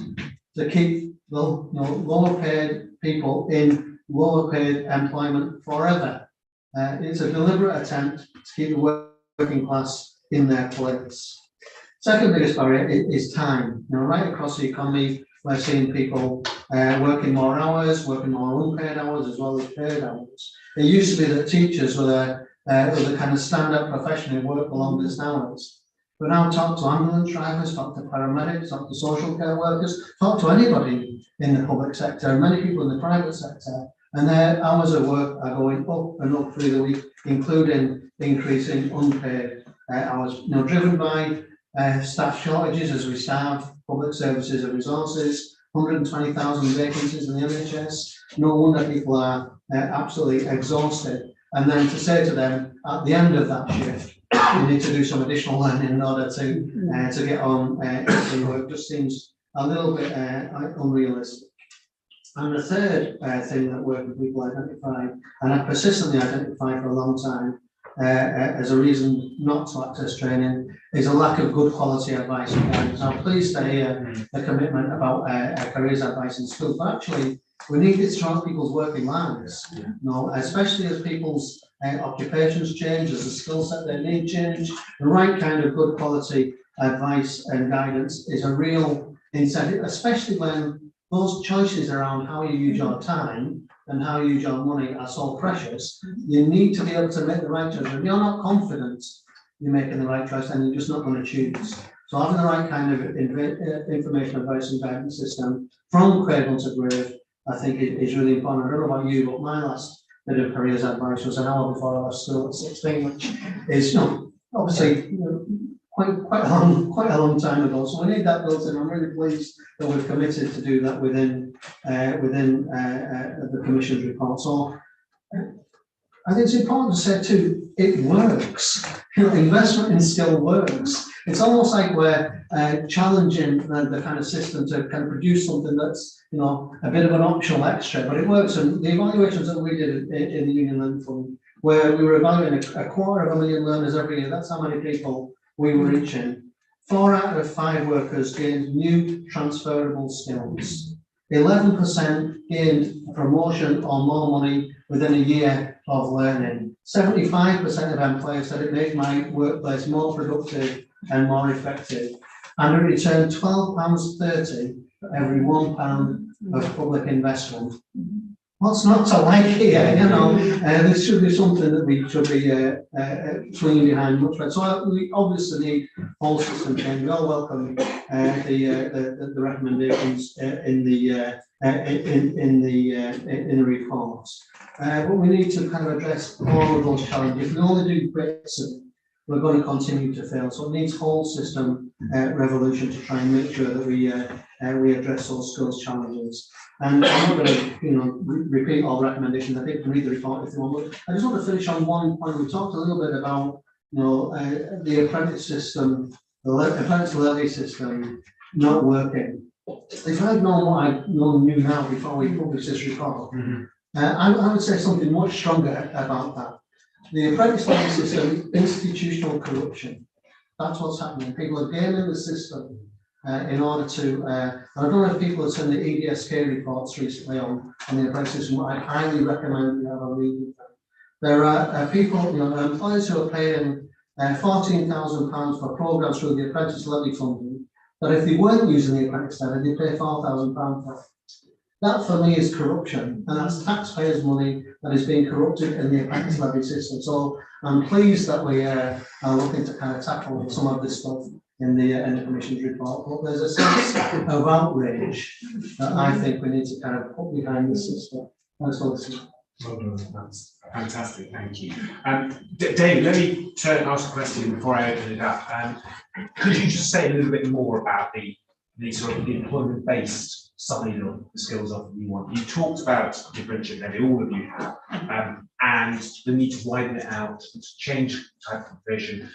to keep the lower paid people in lower paid employment forever. It's a deliberate attempt to keep the working class in their place. Second biggest barrier is time. Right across the economy, we're seeing people working more hours, working more unpaid hours as well as paid hours. It used to be that teachers were the kind of stand-up profession who work the longest hours. But now talk to ambulance drivers, talk to paramedics, talk to social care workers, talk to anybody in the public sector, and many people in the private sector, and their hours of work are going up and up through the week, including increasing unpaid hours. Driven by staff shortages as we starve public services and resources, 120,000 vacancies in the NHS. No wonder people are absolutely exhausted. And then to say to them at the end of that shift, you need to do some additional learning in order to get on in work just seems a little bit unrealistic. And the third thing that working people identify, and have persistently identified for a long time as a reason not to access training, is a lack of good quality advice and guidance. I'm pleased to hear the commitment about careers advice in school, but actually we need it throughout people's working lives, especially as people's occupations change, as the skill set they need change. The right kind of good quality advice and guidance is a real incentive, especially when those choices around how you use your time and how you use your money are so precious. You need to be able to make the right choice. If you're not confident you're making the right choice, then you're just not going to choose. So having the right kind of information advice and guidance system from cradle to grave, I think is really important. I don't know about you, but my last bit of careers advice was an hour before I left school at 16, which is obviously quite a long time ago. So we need that built in. I'm really pleased that we've committed to do that within the Commission's report. So I think it's important to say too, it works. Investment in skill works. It's almost like we're challenging the kind of system to kind of produce something that's a bit of an optional extra, but it works. And the evaluations that we did in the Union Learning Fund, where we were evaluating 250,000 learners every year, that's how many people we were reaching. 4 out of 5 workers gained new transferable skills. 11% gained a promotion or more money within a year of learning. 75% of employers said it made my workplace more productive and more effective. And it returned £12.30 for every £1 of public investment. What's not to like here? This should be something that we should be swinging behind much better. So we obviously need whole system change. We all welcome the recommendations in the report, but we need to kind of address all of those challenges. If we only do bits of it, we're going to continue to fail. So it needs whole system revolution to try and make sure that we address those skills challenges. And I'm not going to repeat all recommendations. I think you can read the report if you want. But I just want to finish on one point. We talked a little bit about the apprentice system, the apprentice levy system not working. If I'd known what I knew now before we published this report, I would say something much stronger about that. The apprentice level system, institutional corruption. That's what's happening. People are gaming the system in order to, I don't know if people have seen the EDSK reports recently on the apprentice system. I highly recommend you have a read of them. There are people, employers who are paying £14,000 for programs through the apprentice levy funding, that if they weren't using the apprentice levy, they pay £4,000 for. That for me is corruption, and that's taxpayers' money that is being corrupted in the apprentice levy system. So I'm pleased that we are looking to kind of tackle some of this stuff in the Commission's report. But there's a sense of outrage that I think we need to kind of put behind the system. Thanks for listening. Well done, that's fantastic, thank you. David, let me ask a question before I open it up. Could you just say a little bit more about the sort of the employment-based side of the skills offer you want? You talked about differentiate levy, all of you have, and the need to widen it out, to change type of provision.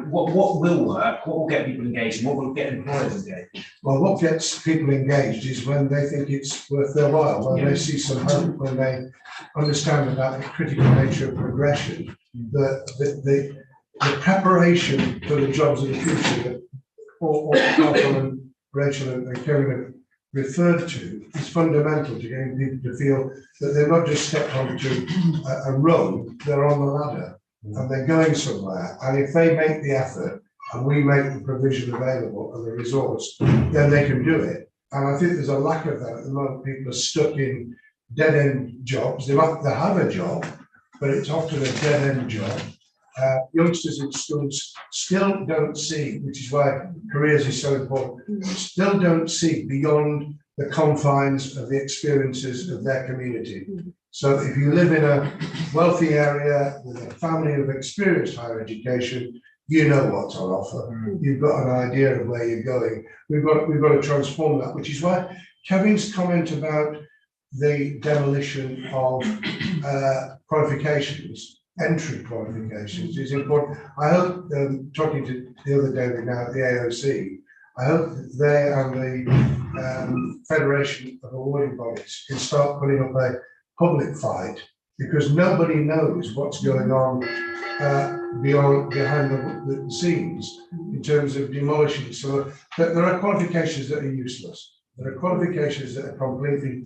What will work? What will get people engaged? And what will get employers engaged? Well, what gets people engaged is when they think it's worth their while, when they see some hope, when they understand about the critical nature of progression, the preparation for the jobs of the future that all Michael and Rachel and Kevin have referred to is fundamental to getting people to feel that they're not just stepped onto a rung, they're on the ladder and they're going somewhere. And if they make the effort and we make the provision available and the resource, then they can do it. And I think there's a lack of that at the moment. People are stuck in dead-end jobs. They have a job, but it's often a dead-end job. Youngsters in schools still don't see, which is why careers is so important, still don't see beyond the confines of the experiences of their community. So if you live in a wealthy area with a family of experienced higher education, you know what's on offer. You've got an idea of where you're going. We've got to transform that, which is why Kevin's comment about the demolition of qualifications, entry qualifications, is important. I hope, talking to the other day now at the AOC, I hope that they and the Federation of Awarding Bodies can start putting up a public fight, because nobody knows what's going on behind the scenes in terms of demolishing. So there are qualifications that are useless. There are qualifications that are completely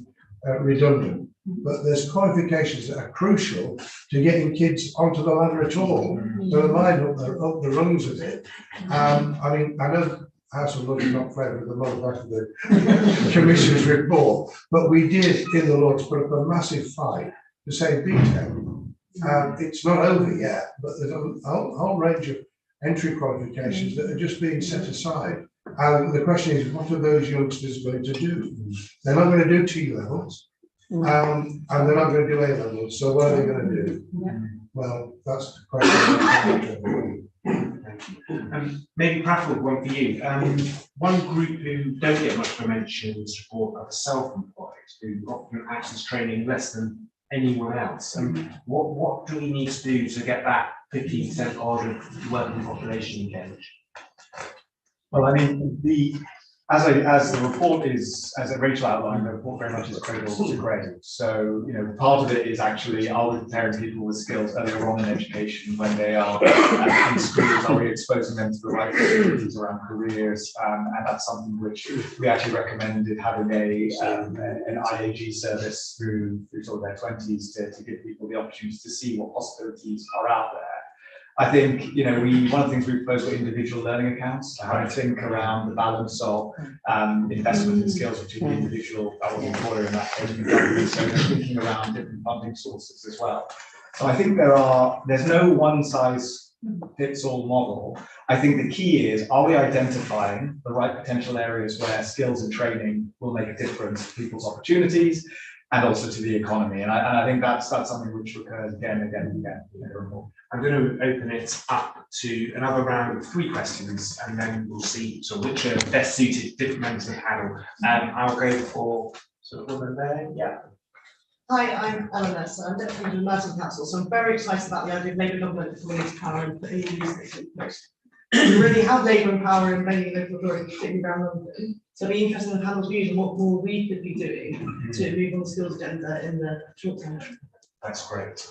redundant, but there's qualifications that are crucial to getting kids onto the ladder at all. So line up the rungs of it. I mean, I know House of Lords is not favourite of the lot of the Commission's report, but we did in the Lords put up a massive fight to say BTEC. It's not over yet, but there's a whole range of entry qualifications that are just being set aside. And the question is, what are those youngsters going to do? They're not going to do T levels, and they're not going to do A levels. So what are they going to do? Well, that's the question. Maybe Prathul, one for you. One group who don't get much mention in this report are the self-employed, who often access training less than anyone else. What do we need to do to get that 15% odd of the working population engaged? Well, I mean, as the report is, as Rachel outlined, the report very much is cradle to grave. So, you know, part of it is actually, are we preparing people with skills earlier on in education when they are in schools? Are we exposing them to the right opportunities around careers? And that's something which we actually recommended having an IAG service through sort of their 20s to give people the opportunity to see what possibilities are out there. I think, you know, one of the things we proposed were individual learning accounts, how to think around the balance of investment in skills between the individual or the employer in that case, and the government, so thinking around different funding sources as well. So I think there's no one size fits all model. I think the key is, are we identifying the right potential areas where skills and training will make a difference to people's opportunities and also to the economy? And I think that's something which recurs again and again and again. I'm going to open it up to another round of 3 questions, and then we'll see which are best suited to different members of the panel. I'll go for sort of woman there. Yeah. Hi, I'm Eleanor, so I'm Deputy Leader of Merton Council, so I'm very excited about the idea of Labour government coming into power and putting these in place. We already have Labour in power in many local authorities, particularly around London. So it'd be interesting in the panel's views on what more we could be doing to move on the skills agenda in the short term. That's great.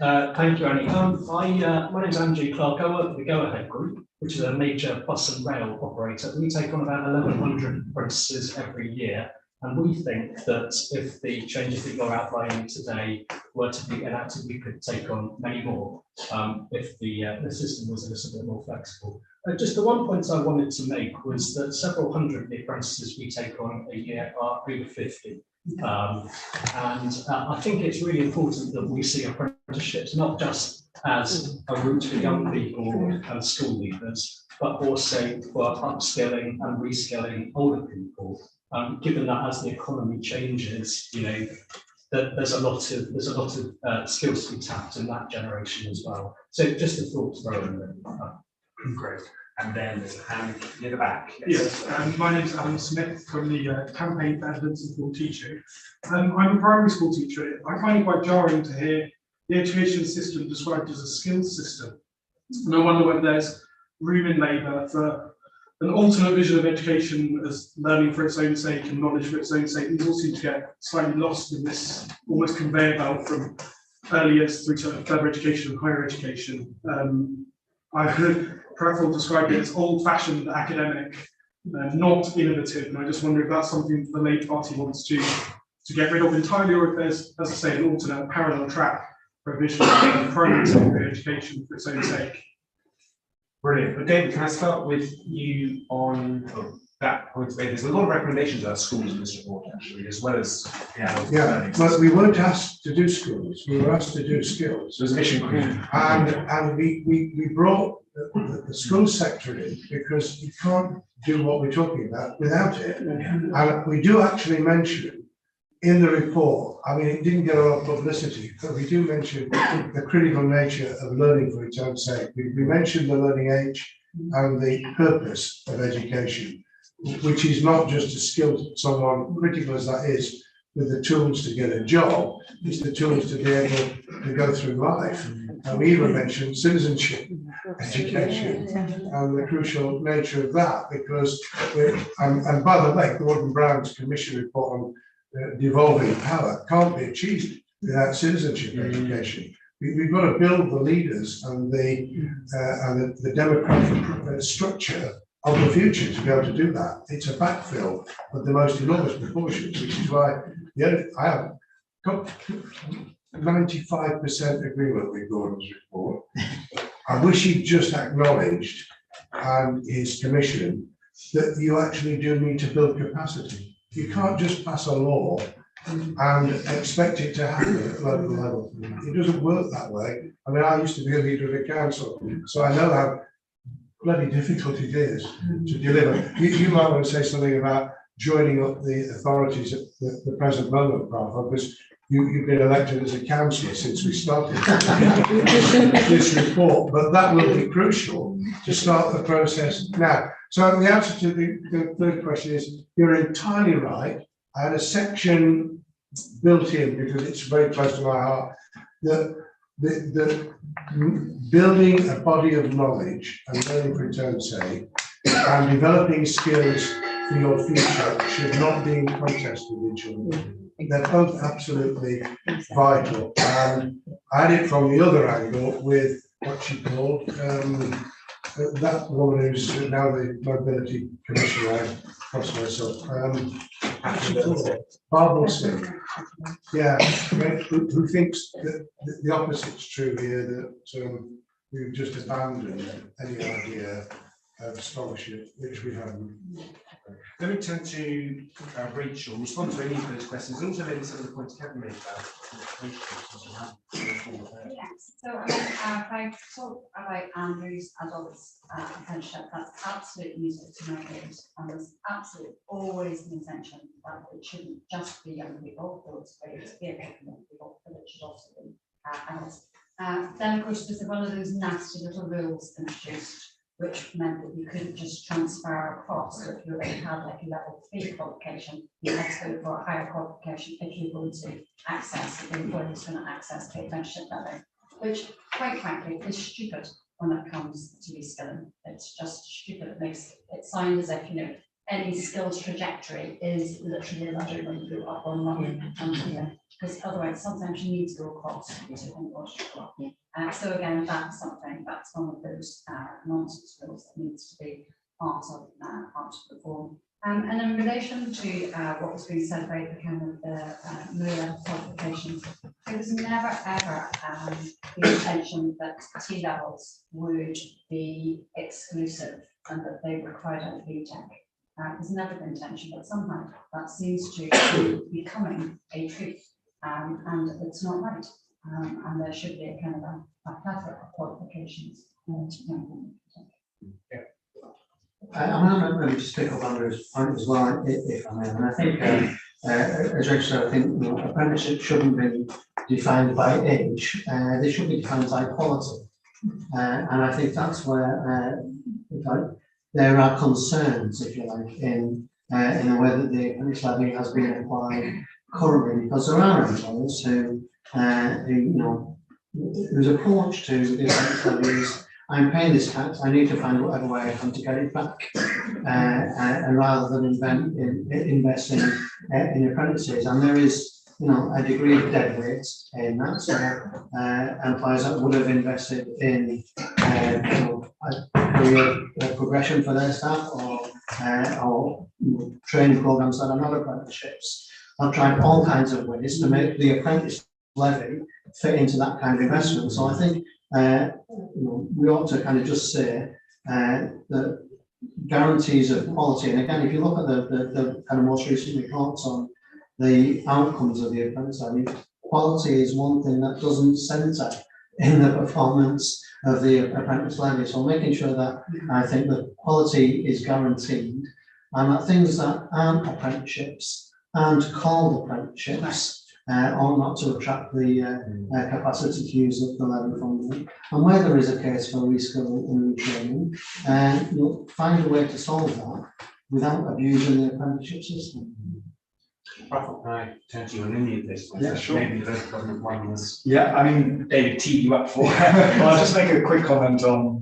Thank you, Annie. My name's Andrew Clark. I work for the Go Ahead Group, which is a major bus and rail operator. We take on about 1,100 apprentices every year. And we think that if the changes that you're outlining today were to be enacted, we could take on many more if the system was a little bit more flexible. Just the one point I wanted to make was that several hundred of the apprentices we take on a year are over 50. I think it's really important that we see apprenticeships not just as a route for young people and school leavers, but also for upskilling and reskilling older people. Given that as the economy changes, you know, that there's a lot of skills to be tapped in that generation as well. So just a thought to throw in there. Great. And then there's a hand near the back. Yes, my name is Alan Smith from the Campaign for Evidence and Full Teaching. I'm a primary school teacher. I find it quite jarring to hear the education system described as a skills system. And I wonder whether there's room in Labour for an alternate vision of education as learning for its own sake and knowledge for its own sake. These all seem to get slightly lost in this almost conveyor belt from early years through to further education and higher education. I heard Prattle describe it as old-fashioned academic, not innovative, and I just wonder if that's something the Labour Party wants to get rid of entirely, or if there's, as I say, an alternate parallel track for a vision of primary and secondary education for its own sake. Brilliant. But David, can I start with you on that point? There's a lot of recommendations about schools in this report, actually, as well as yeah. But we weren't asked to do schools. We were asked to do skills. So it was a mission creep. And we brought the school sector in because you can't do what we're talking about without it. And we do actually mention in the report, I mean, it didn't get a lot of publicity, but we do mention the critical nature of learning for its own sake. We mentioned the learning age and the purpose of education, which is not just to skill someone, critical as that is, with the tools to get a job, it's the tools to be able to go through life. And we even mentioned citizenship education and the crucial nature of that, because, and by the way, Gordon Brown's commission report on devolving power can't be achieved without citizenship education. We've got to build the leaders and the democratic structure of the future to be able to do that. It's a backfill of the most enormous proportions, which is why I have got 95% agreement with Gordon's report. I wish he'd just acknowledged and his commission that you actually do need to build capacity. You can't just pass a law and expect it to happen at local level. It doesn't work that way. I mean, I used to be a leader of a council, so I know how bloody difficult it is to deliver. You might want to say something about joining up the authorities at the present moment, Rafa, because you've been elected as a councillor since we started this report, but that will be crucial to start the process now. So the answer to the third question is, you're entirely right. I had a section built in, because it's very close to my heart, that the building a body of knowledge and learning for its own sake and developing skills for your future should not be in contest with each other. They're both absolutely vital. And I had it from the other angle with what she called that woman who's now the mobility commissioner. I lost myself. Barbara Smith. Yeah, who thinks that the opposite's true here, that we've just abandoned any idea of scholarship, which we haven't. Let me turn to Rachel, respond to any of those questions, and also maybe some of the points Kevin made about yes, so if I talk about Andrew's adults apprenticeship, that's absolute music to my ears, and there's absolutely always the intention that it shouldn't just be young people, though it's great to be a young people, but it should also be adults. Then of course there's one of those nasty little rules introduced, which meant that you couldn't just transfer across. So if you already had like a level 3 qualification, you had to go for a higher qualification if you were going to access, if the employer was going to access the apprenticeship level, which quite frankly is stupid when it comes to reskilling. It's just stupid. It makes it sound as if, you know, any skills trajectory is literally a ladder run through up or not, because otherwise sometimes you need to go across to English. So again, that's one of those nonsense skills that needs to be part of the form. And in relation to what was being said about the kind of the low-level qualifications, it was never ever the intention that T levels would be exclusive and that they were required at BTEC. It was never the intention, but somehow that seems to be becoming a truth, and it's not right. And there should be a kind of a plethora of qualifications to yeah. I'm going to just pick up Andrew's point as well, if I may. And I think, as Rich said, I think apprenticeship shouldn't be defined by age. They should be defined by quality. And I think that's where there are concerns, if you like, in the way that the apprentice levy has been applied currently, because there are employers whose approach to the apprentice levy is, I'm paying this tax, I need to find whatever way I can to get it back. And rather than investing in apprentices, and there is, a degree of dead weight in that. So employers that would have invested in a career progression for their staff, or training programs that are not apprenticeships, have tried all kinds of ways to make the apprentice levy fit into that kind of investment. So I think we ought to kind of just say that guarantees of quality, and again, if you look at the kind of most recent reports on the outcomes of the apprentice levy, quality is one thing that doesn't centre in the performance of the apprentice levy. So making sure that I think the quality is guaranteed, and that things that aren't apprenticeships and called apprenticeships or not to attract the capacity to use the levy funding. And where there is a case for reskilling and retraining, you'll find a way to solve that without abusing the apprenticeship system. Can I turn to you on any of this? Yeah, sure. Maybe the government one was. Yeah, I mean, David teed you up for. Well, I'll just make a quick comment on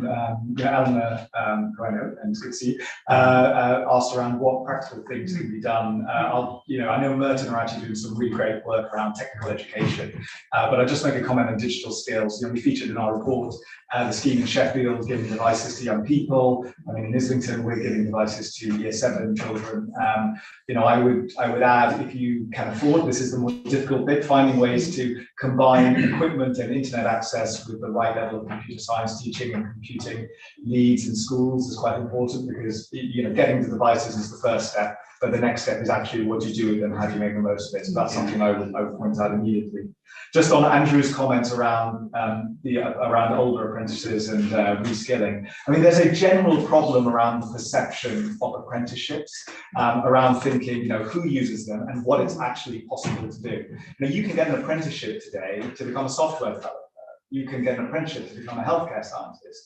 Eleanor, who I know and good to see, asked around what practical things can be done. I know Merton are actually doing some really great work around technical education, but I'll just make a comment on digital skills. We featured in our report the scheme in Sheffield giving devices to young people. I mean, in Islington, we're giving devices to Year 7 children. I would add, if you can afford, this is the more difficult bit, finding ways to combine equipment and internet access with the right level of computer science teaching and computing needs in schools is quite important, because getting the devices is the first step, but the next step is actually what do you do with them, how do you make the most of it. So that's something I would point out immediately. Just on Andrew's comments around around older apprentices and reskilling, I mean, there's a general problem around the perception of apprenticeships, around thinking, who uses them and what it's actually possible to do. You can get an apprenticeship today to become a software developer. You can get an apprenticeship to become a healthcare scientist.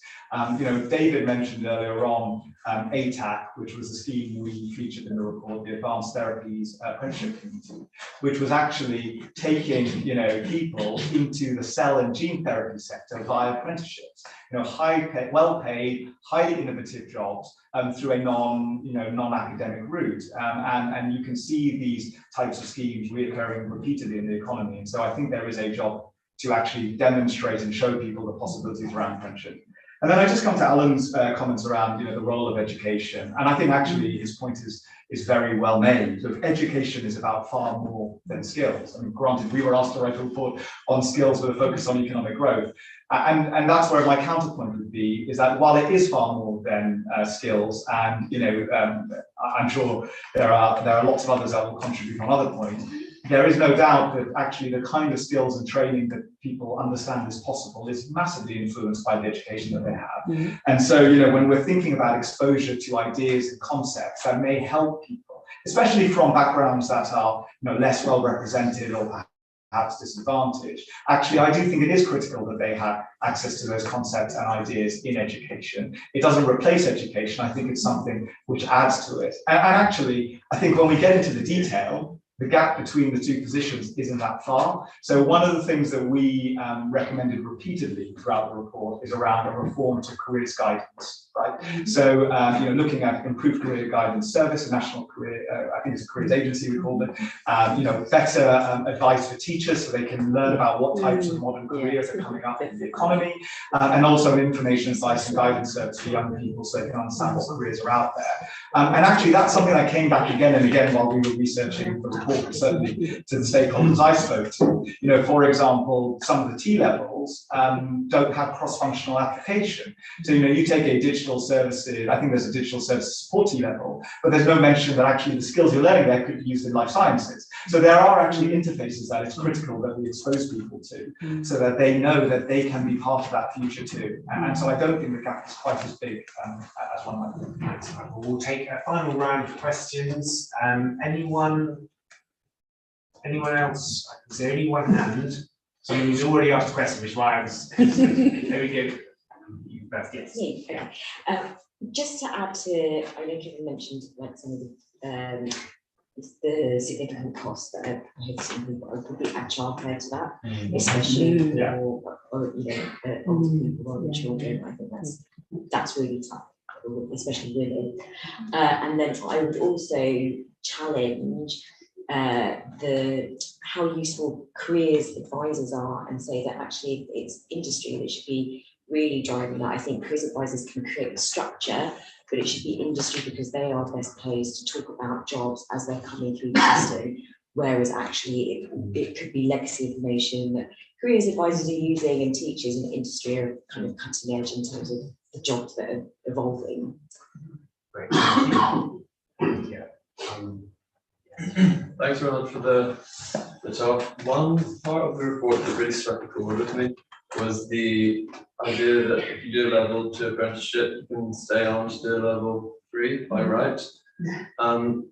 David mentioned earlier on ATAC, which was a scheme we featured in the report, the Advanced Therapies Apprenticeship Committee, which was actually taking people into the cell and gene therapy sector via apprenticeships. Well-paid, highly innovative jobs through a non-academic route, and you can see these types of schemes reoccurring repeatedly in the economy. And so I think there is a job to actually demonstrate and show people the possibilities around apprenticeship. And then I just come to Alan's comments around the role of education. And I think actually his point is very well made. So education is about far more than skills. I mean, granted, we were asked to write a report on skills with a focus on economic growth. And that's where my counterpoint would be, is that while it is far more than skills, and I'm sure there are lots of others that will contribute on other points, there is no doubt that actually the kind of skills and training that people understand is possible is massively influenced by the education that they have. Mm-hmm. And so, when we're thinking about exposure to ideas and concepts that may help people, especially from backgrounds that are less well represented or perhaps disadvantaged, actually, I do think it is critical that they have access to those concepts and ideas in education. It doesn't replace education. I think it's something which adds to it. And actually, I think when we get into the detail, the gap between the two positions isn't that far. So one of the things that we recommended repeatedly throughout the report is around a reform to careers guidance, right? So, looking at improved career guidance service, a national career, I think it's a careers agency we called it, better advice for teachers so they can learn about what types of modern careers are coming up in the economy, and also an information advice and guidance service for young people so they can understand what careers are out there. And actually, that's something that came back again and again while we were researching the report, but certainly to the stakeholders I spoke to. For example, some of the T-levels don't have cross-functional application. So, you take a digital services, I think there's a digital services support T-level, but there's no mention that actually the skills you're learning there could be used in life sciences. So there are actually interfaces that it's critical that we expose people to so that they know that they can be part of that future too. And so I don't think the gap is quite as big as one might think. We'll take a final round of questions. Anyone else? Is there any one hand? Someone who's already asked a question, which is why I was. There we go. You first, yes. Okay. Just to add to, I know Kevin mentioned like some of the significant costs that are some people are probably add childcare to that, especially for older people or children. I think that's really tough, especially women. And then I would also challenge how useful careers advisors are and say that actually it's industry that should be really driving that. I think careers advisors can create the structure, but it should be industry because they are best placed to talk about jobs as they're coming through the system, whereas actually it could be legacy information that careers advisors are using and teachers in the industry are kind of cutting edge in terms of the jobs that are evolving. Great. Thanks very much for the talk. One part of the report that really struck a chord with me was the idea that if you do a level 2 apprenticeship, you can stay on to do level 3 by right. And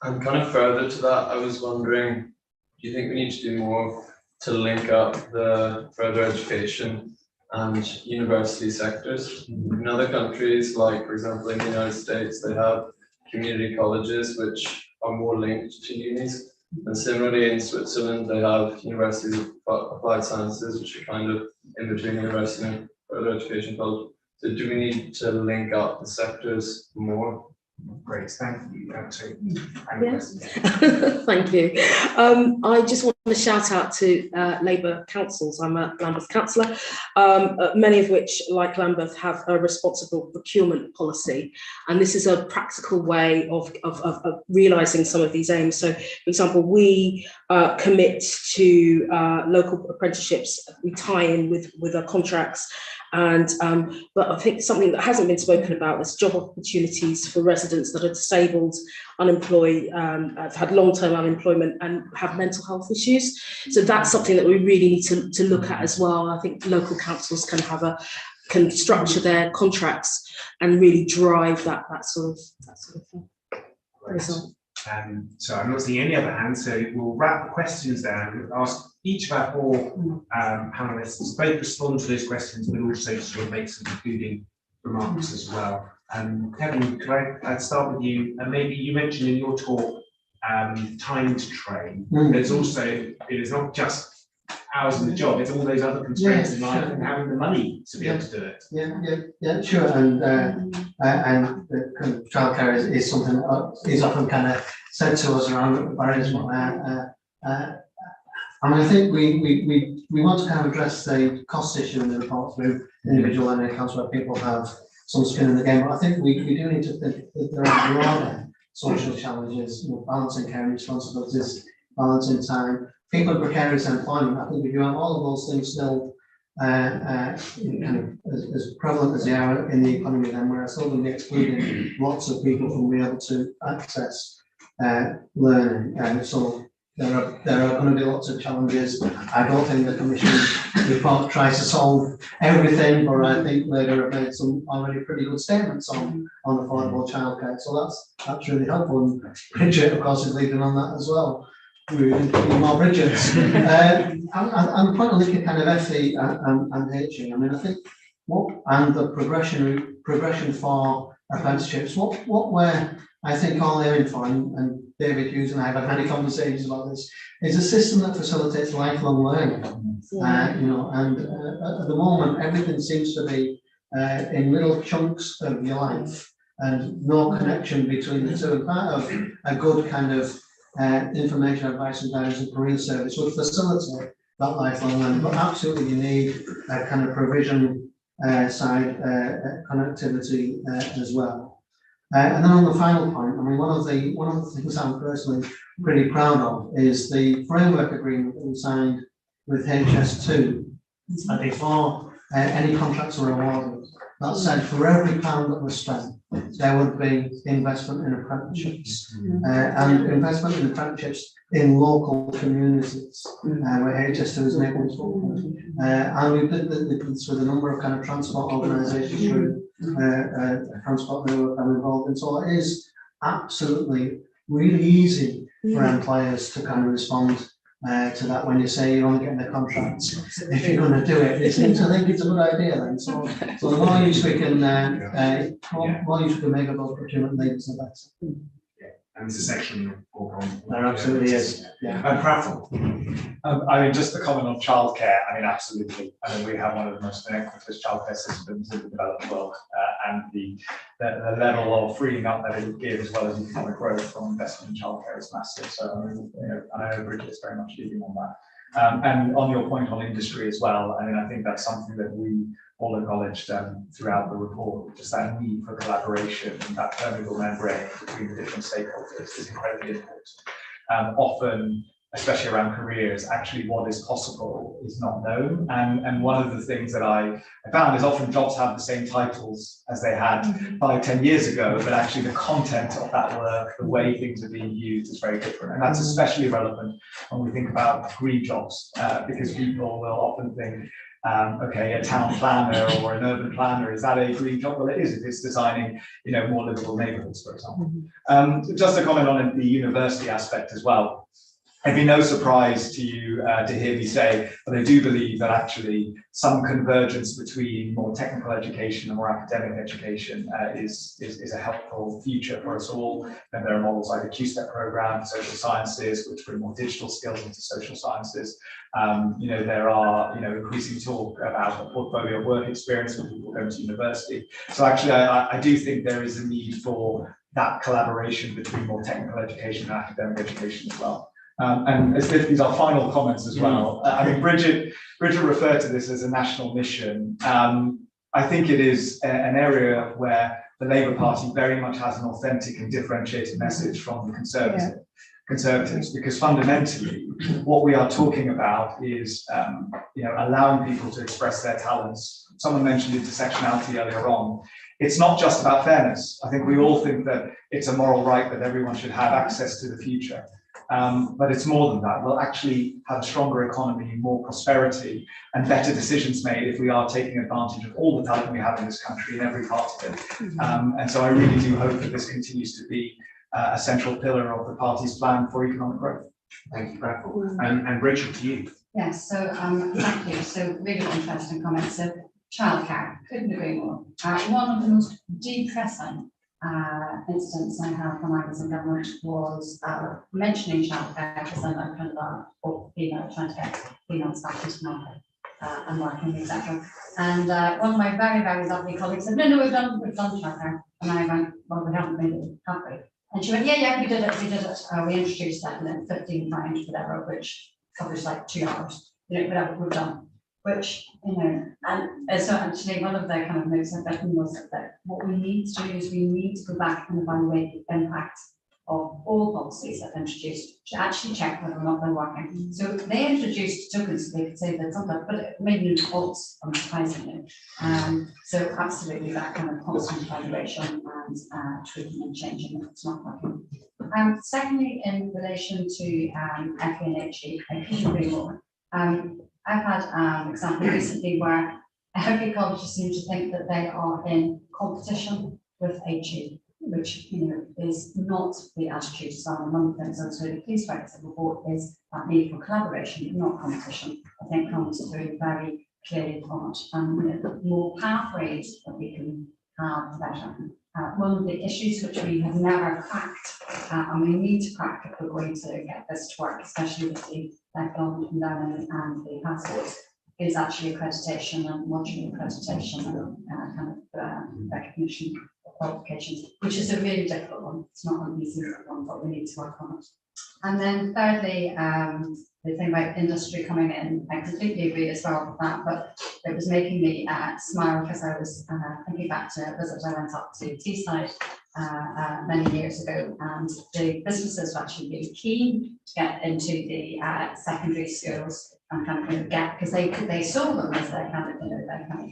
kind of further to that, I was wondering, do you think we need to do more to link up the further education and university sectors? In other countries, like for example in the United States, they have community colleges which are more linked to unis. And similarly in Switzerland, they have universities of applied sciences, which are kind of in between university and further education college. So do we need to link up the sectors more? Great, thank you. Thank you. I just want to shout out to Labour councils. I'm a Lambeth councillor, many of which, like Lambeth, have a responsible procurement policy. And this is a practical way of realising some of these aims. So, for example, we commit to local apprenticeships. We tie in with our contracts. And but I think something that hasn't been spoken about is job opportunities for residents that are disabled, unemployed, have had long-term unemployment and have mental health issues. So that's something that we really need to look at as well. I think local councils can structure their contracts and really drive that sort of thing. So I'm not seeing any other hands, so we'll wrap the questions down. We'll ask each of our 4 panelists both respond to those questions, but also sort of make some concluding remarks as well. Kevin, could I start with you? And maybe you mentioned in your talk time to train. There's also, it is not just hours in the job, it's all those other constraints in life and having the money to be able to do it. Yeah, sure. And the kind of childcare is something that is often kind of said to us around barriers. I think we want to kind of address the cost issue in the report through individual and accounts where people have some skin in the game. But I think we do need to think that there are broader social challenges, balancing care responsibilities, balancing time, people in precarious employment. I think if you have all of those things still kind of as prevalent as they are in the economy, then we're still going to be excluding lots of people from being able to access learning. So there are going to be lots of challenges. I don't think the Commission report tries to solve everything, but I think Labour have made some already pretty good statements on affordable childcare. So that's really helpful. And Bridget, of course, is leading on that as well. We need more Bridgets. And the point of looking kind of FE and HE, I mean, I think and the progression for apprenticeships, what we're, I think, all aiming for, and David Hughes and I have had many conversations about this, is a system that facilitates lifelong learning. And at the moment, everything seems to be in little chunks of your life and no connection between the two. And part of a good kind of information, advice and guidance and career service would facilitate that lifelong learning, but absolutely you need a kind of provision side connectivity as well. And then on the final point, I mean, one of the things I'm personally pretty proud of is the framework agreement that we signed with HS2 before any contracts were awarded. That said, for every pound that was spent, there would be investment in apprenticeships and investment in apprenticeships in local communities where HS2 is able to. And we did this with a number of kind of transport organisations through transport network I'm involved in. So it is absolutely really easy for employers to kind of respond to that when you say you're only getting the contracts. If you're going to do it, they seem to think it's a good idea then. So the more use we can, more use we can make of those procurement leaders, the better. And there's a section for There absolutely is. Yeah. And Prattle. I mean, just to comment on childcare, I mean, absolutely. I mean, we have one of the most inequitous childcare systems in the developed world, and the level of freeing up that it would give, as well as economic growth from investment in childcare, is massive. So, I know Bridget is very much leading on that. And on your point on industry as well, I mean, I think that's something that we all acknowledged throughout the report, just that need for collaboration and that permeable membrane between the different stakeholders is incredibly important. Often, especially around careers, actually what is possible is not known. And one of the things that I found is often jobs have the same titles as they had 5-10 years ago, but actually the content of that work, the way things are being used is very different. And that's especially relevant when we think about green jobs, because people will often think, okay, a town planner or an urban planner, is that a green job? Well, it is if it's designing, more livable neighbourhoods, for example. Just to comment on the university aspect as well. It'd be no surprise to you to hear me say that I do believe that actually some convergence between more technical education and more academic education is a helpful future for us all. And there are models like the QSTEP program, social sciences, which bring more digital skills into social sciences. There are increasing talk about a portfolio of work experience when people go to university. So actually, I do think there is a need for that collaboration between more technical education and academic education as well. And as these are final comments as well. I mean, Bridget referred to this as a national mission. I think it is an area where the Labour Party very much has an authentic and differentiated message from the Conservatives, because fundamentally what we are talking about is allowing people to express their talents. Someone mentioned intersectionality earlier on. It's not just about fairness. I think we all think that it's a moral right that everyone should have access to the future. But it's more than that. We'll actually have a stronger economy, more prosperity, and better decisions made if we are taking advantage of all the talent we have in this country in every part of it. And so I really do hope that this continues to be a central pillar of the party's plan for economic growth. Thank you, Brad. And Rachel, to you. Yes, so thank you. So really interesting comments. So childcare, couldn't agree more. One of the most depressing instance I had when I was in government was mentioning childcare because I'm kind of female trying to get female staff into market and working, etc. And one of my very, very lovely colleagues said, no, we've done childcare. And I went, well, we haven't made it, have we? And she went, yeah, we did it. We introduced that, and then £15, whatever, which covers like 2 hours, whatever we've done. Which, and so actually one of the kind of notes I've written was that what we need to do is we need to go back and evaluate the impact of all policies that are introduced to actually check whether or not they're working. So they introduced tokens so they could say that something, but it made no false, unsurprisingly. So absolutely that kind of constant evaluation and tweaking and changing if it's not working. Secondly, in relation to FE and HE, I couldn't agree more. I've had an example recently where every college seems to think that they are in competition with HE, which is not the attitude. So one of the things I was really pleased about the report is that need for collaboration, not competition. I think comes through very clearly from it, and the more pathways that we can have, the better. One of the issues which we have never cracked, and we need to crack if we're going to get this to work, especially with the economic endowment and the passports, is actually accreditation and module accreditation and kind of recognition of qualifications, which is a really difficult one. It's not an easy one, but we need to work on it. And then thirdly, the thing about industry coming in, I completely agree as well with that, but it was making me smile because I was thinking back to a visit I went up to Teesside many years ago, and the businesses were actually really keen to get into the secondary schools and kind of get, because they saw them as their kind of,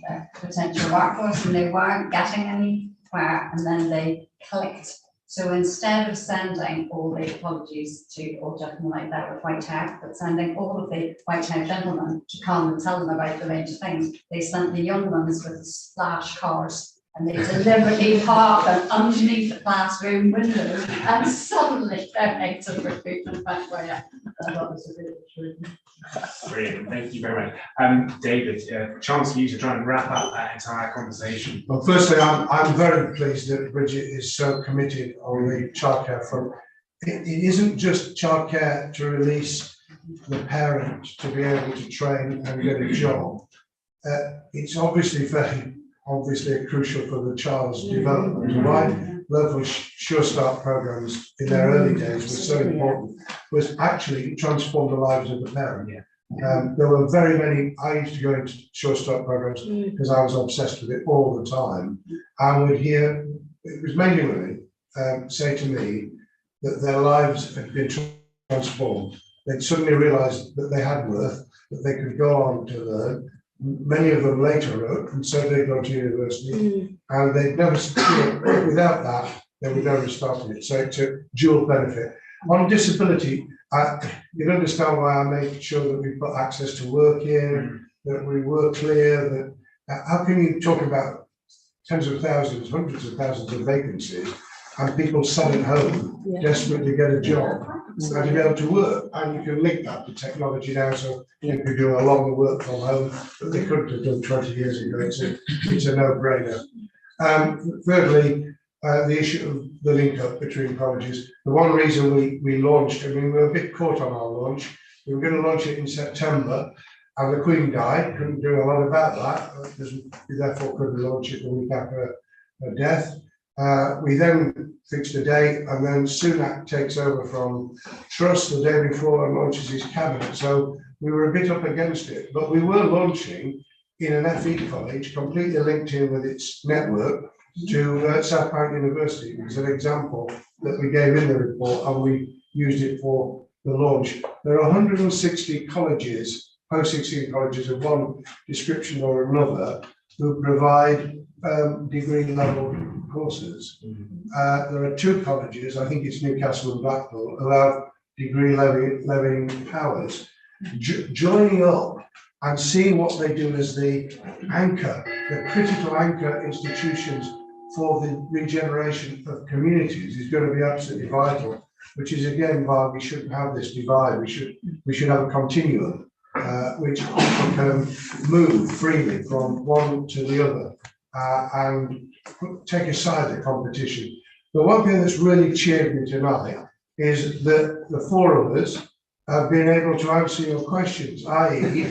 their potential workforce, and they weren't getting anywhere, and then they clicked. So instead of sending all the apologies to all gentlemen like that with white hair, but sending all of the white hair gentlemen to come and tell them about the range of things, they sent the young ones with splash cars, and they deliberately park underneath the classroom windows, and suddenly their rates of recruitment went way up. I thought it was a really Brilliant, thank you very much. David, chance for you to try and wrap up that entire conversation. Well, firstly, I'm very pleased that Bridget is so committed on the childcare front. It isn't just childcare to release the parent to be able to train and get a job. It's obviously crucial for the child's development. Why local Sure Start programs in their early days were so important was actually transform the lives of the parent. There were very many. I used to go into Sure Start programs because I was obsessed with it all the time. I would hear, it was mainly women, say to me that their lives had been transformed. They'd suddenly realised that they had worth, that they could go on to learn. Many of them later wrote, and so they go to university, and they'd never, without that, they would never have started it. So it's a dual benefit. On disability, you'd understand why I make sure that we put access to work in, that we were clear that, how can you talk about tens of thousands, hundreds of thousands of vacancies, and people sat at home desperate to get a job and to be able to work, and you can link that to technology now, so you can do a lot of work from home that they couldn't have done 20 years ago. It's a no-brainer. Thirdly, the issue of the link up between colleges. The one reason we launched, I mean, we were a bit caught on our launch. We were going to launch it in September, and the Queen died. Couldn't do a lot about that, because we therefore couldn't launch it the week after her death. We then fixed a date, and then Sunak takes over from Truss the day before and launches his cabinet. So we were a bit up against it, but we were launching in an FE college, completely linked in with its network to South Bank University. It was an example that we gave in the report, and we used it for the launch. There are 160 colleges, post-16 colleges of one description or another, who provide degree level courses. There are two colleges, I think it's Newcastle and Blackpool, who have degree levying powers. Joining up and seeing what they do as the anchor, the critical anchor institutions for the regeneration of communities is going to be absolutely vital, which is again why we shouldn't have this divide. We should have a continuum which can move freely from one to the other and take aside the competition. The one thing that's really cheered me tonight is that the four of us have been able to answer your questions, i.e.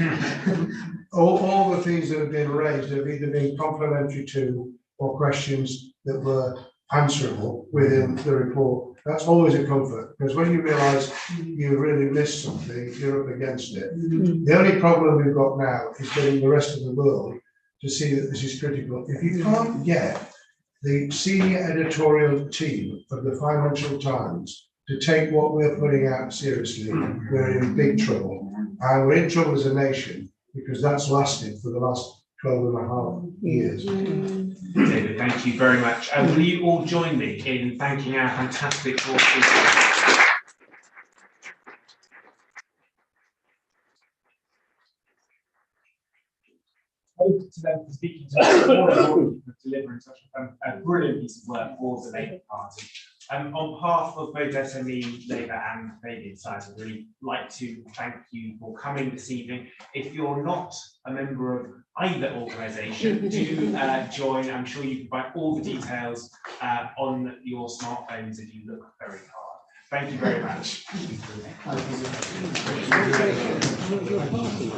all the things that have been raised have either been complementary to or questions that were answerable within the report. That's always a comfort, because when you realise you really missed something, you're up against it. The only problem we've got now is getting the rest of the world to see that this is critical. If you can't get the senior editorial team of the Financial Times to take what we're putting out seriously, we're in big trouble. And we're in trouble as a nation, because that's lasted for the last 12 and a half years. David, thank you very much. Will you all join me in thanking our fantastic four speakers? To them for speaking to us, for delivering such a brilliant piece of work for the Labour Party. On behalf of both SME, Labour and Fabian Size, I'd really like to thank you for coming this evening. If you're not a member of either organisation, do join. I'm sure you can find all the details on your smartphones if you look very hard. Thank you very much. your party.